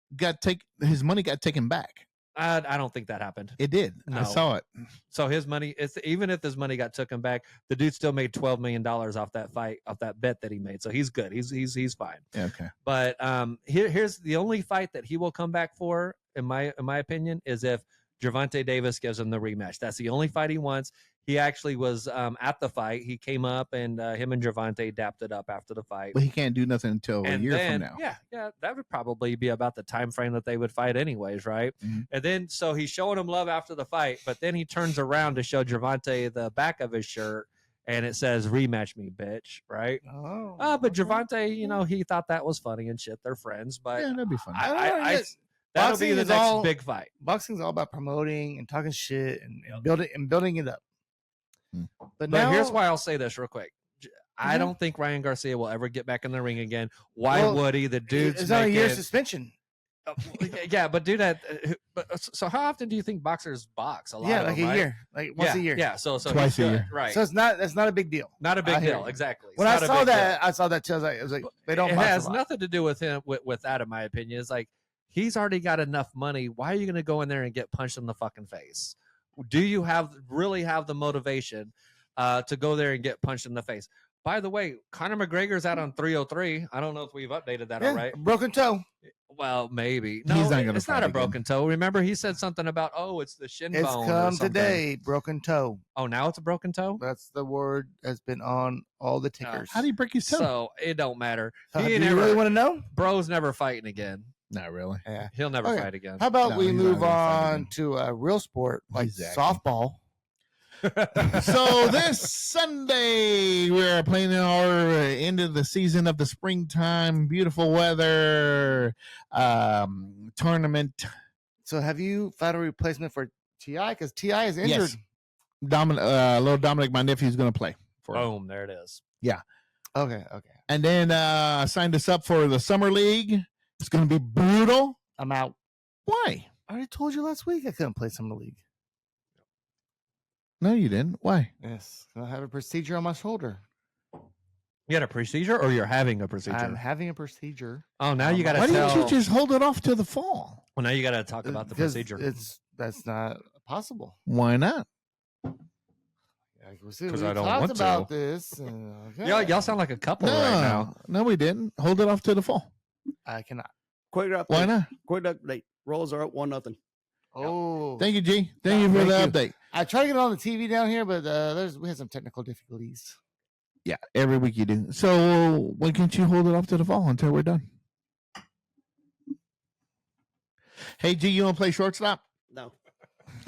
his money got taken back. I don't think that happened. It did. I No. saw it. So his money, even if his money got taken back, the dude still made $12 million off that fight, off that bet that he made. So he's good. He's fine. Yeah, okay. But here's the only fight that he will come back for, in my opinion, is if Gervonta Davis gives him the rematch. That's the only fight he wants. He actually was at the fight. He came up and him and Gervonta dapped it up after the fight. But he can't do nothing until a And year then, from now. Yeah, that would probably be about the time frame that they would fight anyways, right? Mhm. And then so he's showing him love after the fight, but then he turns around to show Gervonta the back of his shirt and it says "rematch me, bitch," right? But okay. Gervonta, he thought that was funny and shit. They're friends, but Yeah, that'd be fun. I don't know, that'll boxing be the is next all- big fight. Boxing's all about promoting and talking shit and building it up. Hmm. But But now here's why I'll say this real quick. I Mhm. don't think Ryan Garcia will ever get back in the ring again. Why Well, would he? The dude's it's on a year making- suspension. Yeah, but dude, so how often do you think boxers box? A lot. Yeah, of like them, a right? year, like once a year. Yeah, so Twice he's a good, year. right? So that's not a big deal. Not a I big hear deal, you. exactly. It's When I not a saw big that, deal. I saw that too. I was like, they don't. It box a has lot. nothing to do with him with that, in my opinion. It's like he's already got enough money. Why are you going to go in there and get punched in the fucking face? Do you really have the motivation to go there and get punched in the face? By the way, Conor McGregor's out on 303. I don't know if we've updated that Yeah, alright. broken toe. Well, maybe. He's No, not gonna it's not fight a again. broken toe. Remember, he said something about, it's the shin It's bone. or come something. today. Broken toe. Oh, now it's a broken toe? That's the word that's been on all the tickers. How do you break his toe? So it don't matter. Do He you ain't ever, really want to know? bro's never fighting again. Not really. Yeah. He'll never Okay. fight again. How about No, we he's not move gonna fight on again. to a real sport like Exactly. softball? So this Sunday we're playing in our end of the season of the springtime, beautiful weather tournament. So have you found a replacement for Ti? Because Ti is injured. Yes. Little Dominic, my nephew, is going to play for him. Boom, there it is. Okay. And then signed us up for the summer league. It's going to be brutal. I'm out. Why? I already told you last week I couldn't play summer league. No, you didn't. Why? Yes, I have a procedure on my shoulder. You had a procedure or you're having a procedure? I'm having a procedure. Oh, now you got to Why tell. didn't you just hold it off till the fall? Well, now you got to talk about the Because procedure. That's not possible. Why not? Yeah, we 'Cause I don't talked want to. about this. And, Y'all sound like a couple right now. No, we didn't. Hold it off till the fall. I cannot. Quick update. Why not? Quick update. Rolls are up 1-0. Oh, Thank you, G. Thank you for Thank the you. update. I tried to get on the TV down here, but we had some technical difficulties. Yeah, every week you do. So why can't you hold it off to the fall until we're done? Hey, G, you want to play shortstop? No.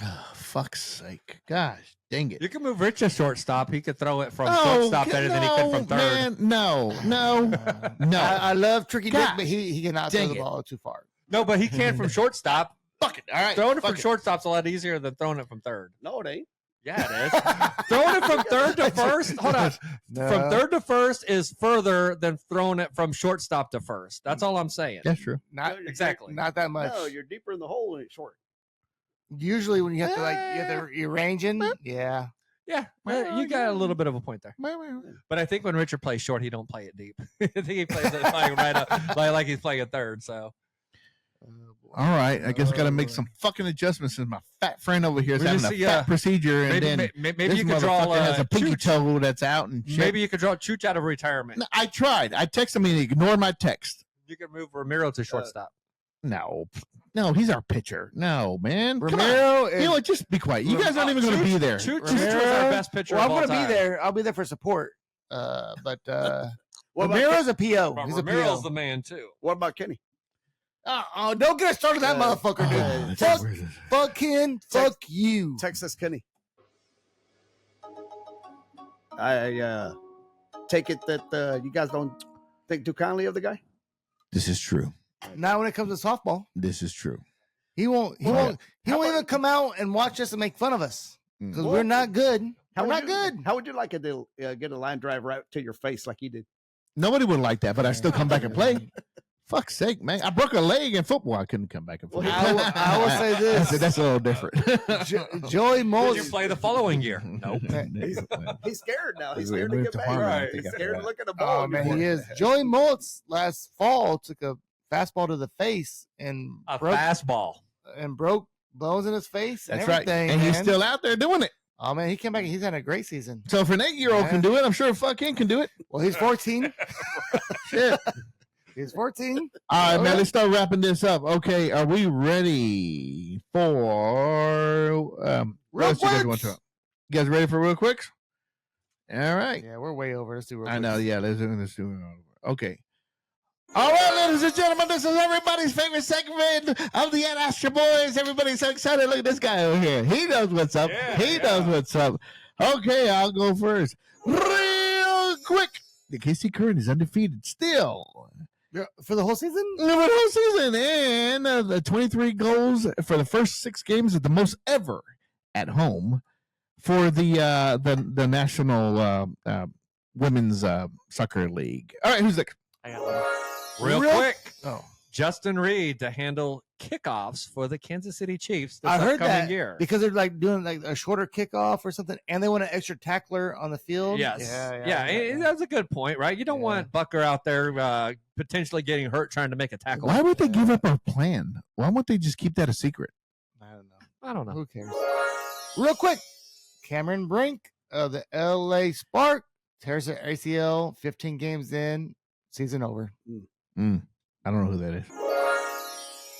Oh, fuck's sake. Gosh, dang it. You can move Rich to shortstop. He could throw it from shortstop better than he could from third. Man, no. No. I love Tricky Dick, Gosh, but he cannot throw dang the it. ball too far. No, but he can from shortstop. Fuck it. All right. Throwing it from fuck shortstop's a lot easier than throwing it from third. No, it ain't. Yeah, it is. Throwing it from third to first. Hold on. From third to first is further than throwing it from shortstop to first. That's all I'm saying. That's true. Not No, you're Exactly. not that much. No, you're deeper in the hole and it's short. Usually when you have to you're ranging. Yeah. Yeah, you got a little bit of a point there. But I think when Richard plays short, he don't play it deep. I think he plays it playing right up, like he's playing a third. So All right. I guess I got to make some fucking adjustments since my fat friend over here is We're having just- a yeah. fat procedure. And then maybe this you could draw motherfucker has a pinky Chooch. toe that's out and shit. Maybe you could draw Chooch out of retirement. No, I tried. I texted him and he ignored my text. You could move Ramiro to shortstop. No, he's our pitcher. No, man. Come on. Ramiro You is. know what? Just be quiet. You guys aren't even going to be there. Chooch was Ramiro- our best pitcher Well, I'm of all going to be time. there. I'll be there for support. But What about, Ramiro's a PO. But He's a Ramiro's PO. the man too. what about Kenny? Oh, don't get us started on that motherfucker, Oh, dude. that's- Fuck Ken. Fuck you. Texas Kenny. I take it that you guys don't think too kindly of the guy. This is true. Now, when it comes to softball, This is true. he won't even come out and watch us and make fun of us because Well, we're not good. We're would not you- good. How would you like it to get a line drive right to your face like he did? Nobody would like that, but I still come back and play. Fuck's sake, man. I broke a leg in football. I couldn't come back and play. I will say this. That's a little different. Joey Did you Moles. play the following year? Nope. He's scared now. He's We scared to moved get to back. Harmon, I Right. think He's after scared to that. look at the ball. Oh man, anymore. he is. Joey Moles last fall took a fastball to the face and A broke fastball. bones in his face. And That's right. everything, And he's man. still out there doing it. Oh man, he came back. He's had a great season. So if an 8-year-old can do it, I'm sure a fucking can do it. Well, he's 14. Shit. He's 14. All right, man. Okay. Let's start wrapping this up. Okay, are we ready for what else you guys want to talk? You guys ready for real quicks? All right. Yeah, we're way over. Let's do real I quick. know. Yeah, let's do it all over. Okay. All right, ladies and gentlemen, this is everybody's favorite segment of the Astro Boys. Everybody's so excited. Look at this guy over here. He knows what's up. He knows what's up. Okay, I'll go first. Real quick. The KC Current is undefeated still. Yeah, for the whole season. The whole season. And the 23 goals for the first 6 games is the most ever at home for the National Women's Soccer League. All right, who's next? I got one. Real Real- quick. Oh, Justin Reed to handle kickoffs for the Kansas City Chiefs this I heard upcoming that year. because they're like doing like a shorter kickoff or something, and they want an extra tackler on the field. Yes. Yeah. That's a good point, right? You don't Yeah. want Bucker out there potentially getting hurt trying to make a tackle. Why would they give up our plan? Why won't they just keep that a secret? I don't know. I don't know. Who cares? Real quick, Cameron Brink of the LA Spark tears her ACL, 15 games in, season over. I don't know who that is.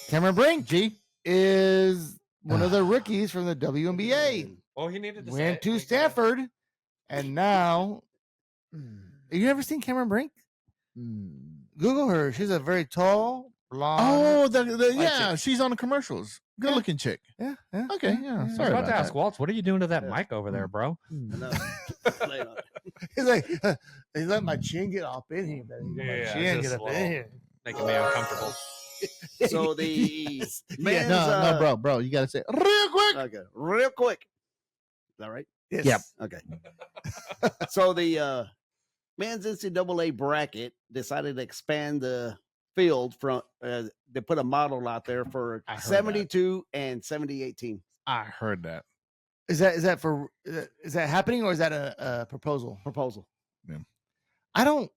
Cameron Brink G is one of the rookies from the WNBA. Well, he needed to Went to Stanford, and now you never seen Cameron Brink? Google her. She's a very tall, blonde. Oh, chick. she's on the commercials. Good looking chick. Yeah. Okay, yeah. I was Sorry about to about ask that. Waltz, what are you doing to that Yeah. mic over there, bro? He's like, he's let my chin get up in here. Baby. My Yeah, chin just get a up in little- here. Making me uncomfortable. So the men's, No, bro. You got to say real quick. Okay, real quick. Is that right? Yes. Yep. Okay. So the men's NCAA bracket decided to expand the field from they put a model out there for I heard that. 72 and 78 teams. I heard that. Is that happening or is that a proposal? Proposal. I don't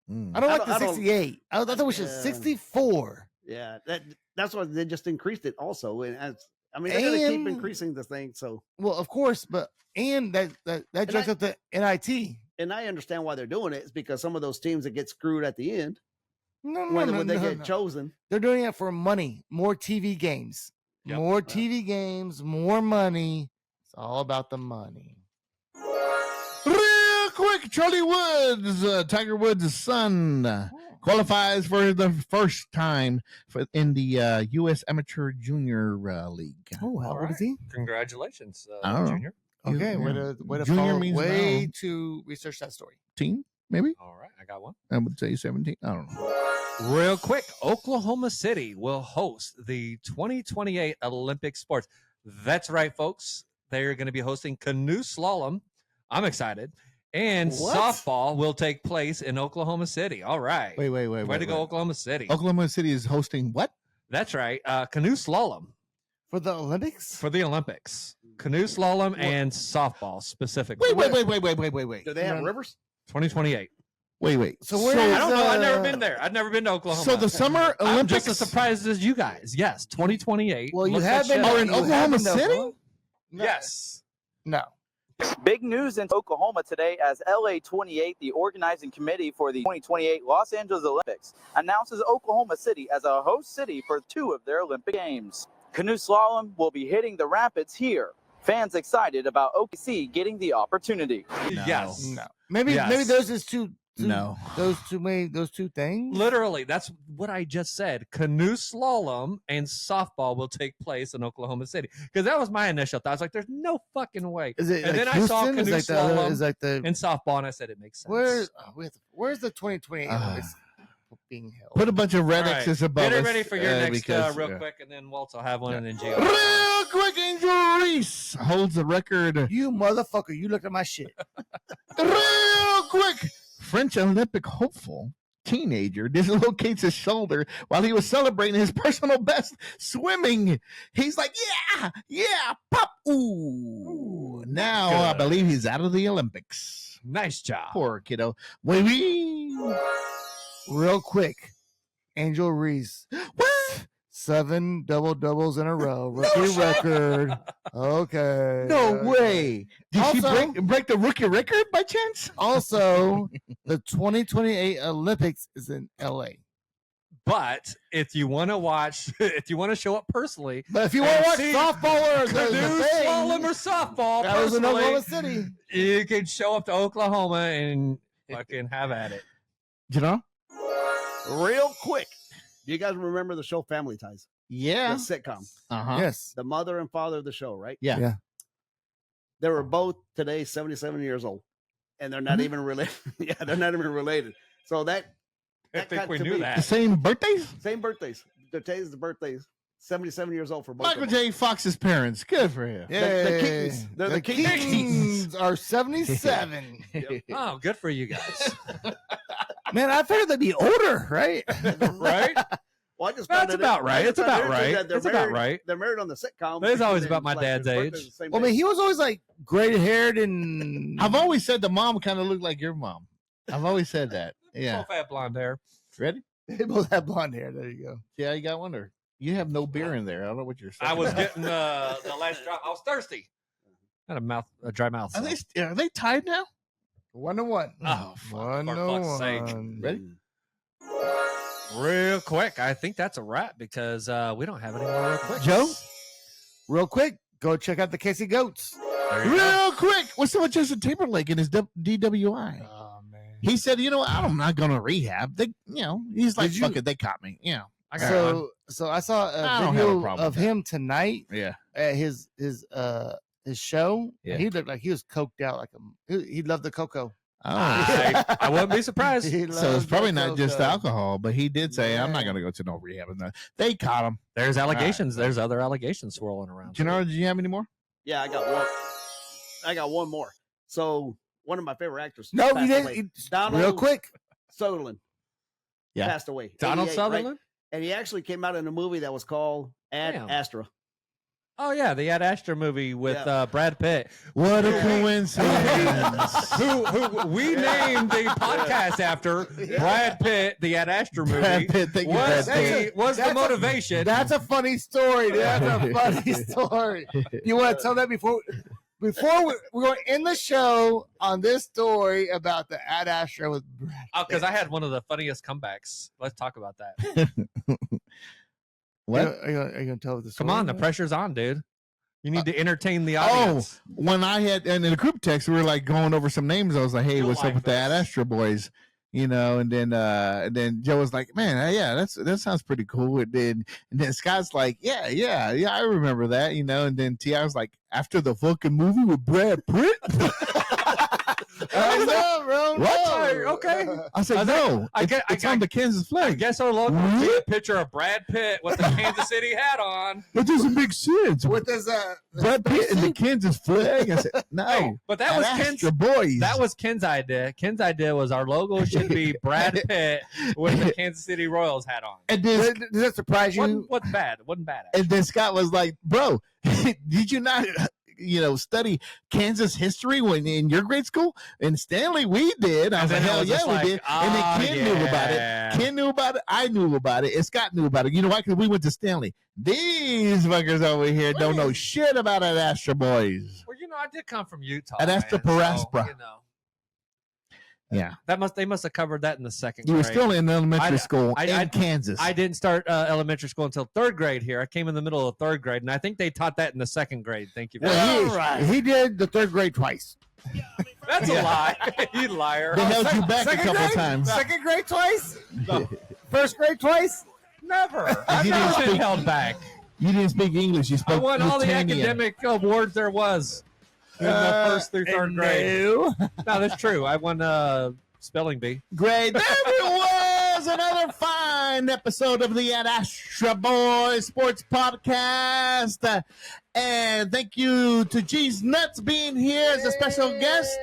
Mm. like the I don't- 68. I thought it was just Yeah. 64. Yeah, that's why they just increased it also. And they're going to keep And- increasing the thing. So, Well, of course, but that drags up the NIT. and I understand why they're doing it. It's because some of those teams that get screwed at the end No, when they get chosen. They're doing it for money, more TV games, Yep. more TV games, more money. It's all about the money. Real quick, Charlie Woods, Tiger Woods' son, qualifies for the first time in the U.S. Amateur Junior League. Oh, how old is he? Congratulations, I don't know. Junior. Okay, way Yeah. to Junior follow, means way now. to research that story. 18, maybe? All right, I got one. I would say 17. I don't know. Real quick, Oklahoma City will host the 2028 Olympic sports. That's right, folks. They're going to be hosting canoe slalom. I'm excited. And What? softball will take place in Oklahoma City. All right. Wait. Way to go, Oklahoma City. Oklahoma City is hosting what? That's right. Canoe slalom For the Olympics? for the Olympics. Canoe slalom and softball specifically. Wait. Do they have No. rivers? 2028. Wait. So where I is don't know. I've never uh, been there. I've never been to Oklahoma. So the Summer I'm Olympics just as surprised as you guys. Yes, 2028. Well, you Look have that been shit Are up. in you have Oklahoma been to City? Oklahoma? No. Yes. No. Big news in Oklahoma today as LA28, the organizing committee for the 2028 Los Angeles Olympics, announces Oklahoma City as a host city for 2 of their Olympic Games. Canoe slalom will be hitting the rapids here. Fans excited about OKC getting the opportunity. Yes. No. Maybe Yes. those is two No. those two things. Literally, that's what I just said. Canoe slalom and softball will take place in Oklahoma City. Because that was my initial thought. I was like, there's no fucking way. Is it And like then I saw Houston? canoe slalom Is like the And softball, and I said it makes sense. where's the 2028 Olympics being held? Put a bunch of red All right. X's above Get it us, ready for your next because, real yeah. quick, and then Waltz will have one, and then Gio. Real quick, Angel Reese holds the record. You motherfucker! You looked at my shit. Real quick, French Olympic hopeful teenager dislocates his shoulder while he was celebrating his personal best swimming. He's like, yeah, pop. Ooh. Now I good. believe he's out of the Olympics. Nice job. Poor kiddo. Wee. Real quick, Angel Reese, What? 7 doubles in a row, rookie record. Okay. No way. Did she Also- break the rookie record by chance? Also, the 2028 Olympics is in LA. But if you want to watch, if you want to show up personally, But if you want to watch see softball or canoe, the thing, slalom, or softball, that was in personally, Oklahoma City. you can show up to Oklahoma and fucking have at it. You know? Real quick. Do you guys remember the show Family Ties? Yeah. The sitcom. Uh-huh. Yes. The mother and father of the show, right? Yeah. Yeah. They were both today 77 years old. And they're not even related. Yeah, they're not even related. So I That think got we to knew be- The that. same birthdays? same birthdays. Today's the birthdays. 77 years old for both Michael of them. J. Fox's parents. Good for him. the Yay. Keatons. They're the Keatons. Keatons are 77. Oh, good for you guys. Man, I figured they'd be older, right? Right? Well, I just That's found it- about right. I just It's found about out right. that they're It's about married- right. They're married on the sitcom. It's always and about my like, dad's his birthday's age. the same Well, I mean, day. he was always like gray haired and I've always said the mom kind of looked like your mom. I've always said that. Yeah. Both have blonde hair. Ready? they both have blonde hair. There you go. Yeah, you got one or you have no beer in there. I don't know what you're saying. I was getting the last drop. I was thirsty. Had a dry mouth. Are so. they tied now? 1-1. Oh, fuck, for fuck's sake. Ready? Real quick, I think that's a wrap because we don't have any more real quick. Joe, real quick, go check out the Casey Goats. Real quick, what's up with Justin Timberlake and his DWI? Oh man, He said, "You know, I'm not going to rehab." They, he's like, Did "Fuck you- it, they caught me." I got one. so I saw I a don't have a video problem of with that. him tonight Yeah. at his show. Yeah. And he looked like he was coked out, like he loved the cocoa. Oh, I wouldn't be surprised. He so it's loved probably the not just cocoa. alcohol, but he did say, "I'm not Yeah. going to go to no rehab." And they caught him. There's allegations. There's other allegations swirling around. Gennaro, did you have any more? Yeah, I got one. I got one more. So one of my favorite actors. No, passed you away. didn't. Donald Real quick. Sutherland. Yeah. Passed away. Donald 88, right? Sutherland? And he actually came out in a movie that was called Ad Damn. Astra. Oh yeah, the Ad Astra movie with Yeah. Brad Pitt. What a Yeah. coincidence! who we named the podcast after Brad Pitt, the Ad Astra movie. Brad Pitt, thank you, was Brad Pitt. the That's a- motivation. That's a funny story. Dude. That's a funny story. You want to tell that before we're going to end the show on this story about the Ad Astra with Brad. Oh, because I had one of the funniest comebacks. Let's talk about that. What? Are you going to tell the story? Come on, the about it? pressure's on, dude. You need to entertain the Oh, audience. when I had, and in the group text, we were like going over some names. I was like, "Hey, You'll what's like up with the Ad this. Astra boys?" And then Joe was like, "Man, yeah, that sounds pretty cool." And then Scott's like, "Yeah, I remember that." And then T.I. was like, "After the fucking movie with Brad Pitt." I know, bro. What? no. Okay. I said, I "No, I get- I it's on the Kansas I flag." guess our local What? see a picture of Brad Pitt with the Kansas City hat on. That doesn't make sense. With his Brad Pitt and the Kansas flag. I said, "No." Hey, but that was Ad Ken's. Astra boys. That was Ken's idea. Ken's idea was our logo should be Brad Pitt with the Kansas City Royals hat on. And then Does that surprise you? Wasn't bad. Wasn't bad. And then Scott was like, "Bro, did you not, study Kansas history when in your grade school?" And Stanley, we did. I was like, "Hell yeah, we did." And then Ken knew about it. Ken knew about it. I knew about it. And Scott knew about it. You know why? Because we went to Stanley. These fuckers over here don't know shit about Ad Astra boys. Well, I did come from Utah. Ad Astra man, Paraspra. Yeah, they must have covered that in the second you were grade. still in elementary I- school I- in I- Kansas. I didn't start elementary school until third grade here. I came in the middle of third grade, and I think they taught that in the second grade. Thank you. Well, he did the third grade twice. That's a lie. You liar. They held you back a Second couple grade? times. Second grade twice? First grade twice? Never. I've He didn't never been speak- held back. You didn't speak English. You I spoke won all the Lusitania. academic awards there was in the first through third grade. No. No, that's true. I won spelling bee. Great. There it was. Another fine episode of the Ad Astra Boys Sports Podcast. And thank you to G's Nuts being here as a special guest.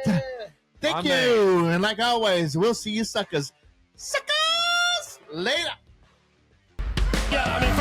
Thank My you. And like always, we'll see you suckers. Suckers! Later. Yeah, I mean,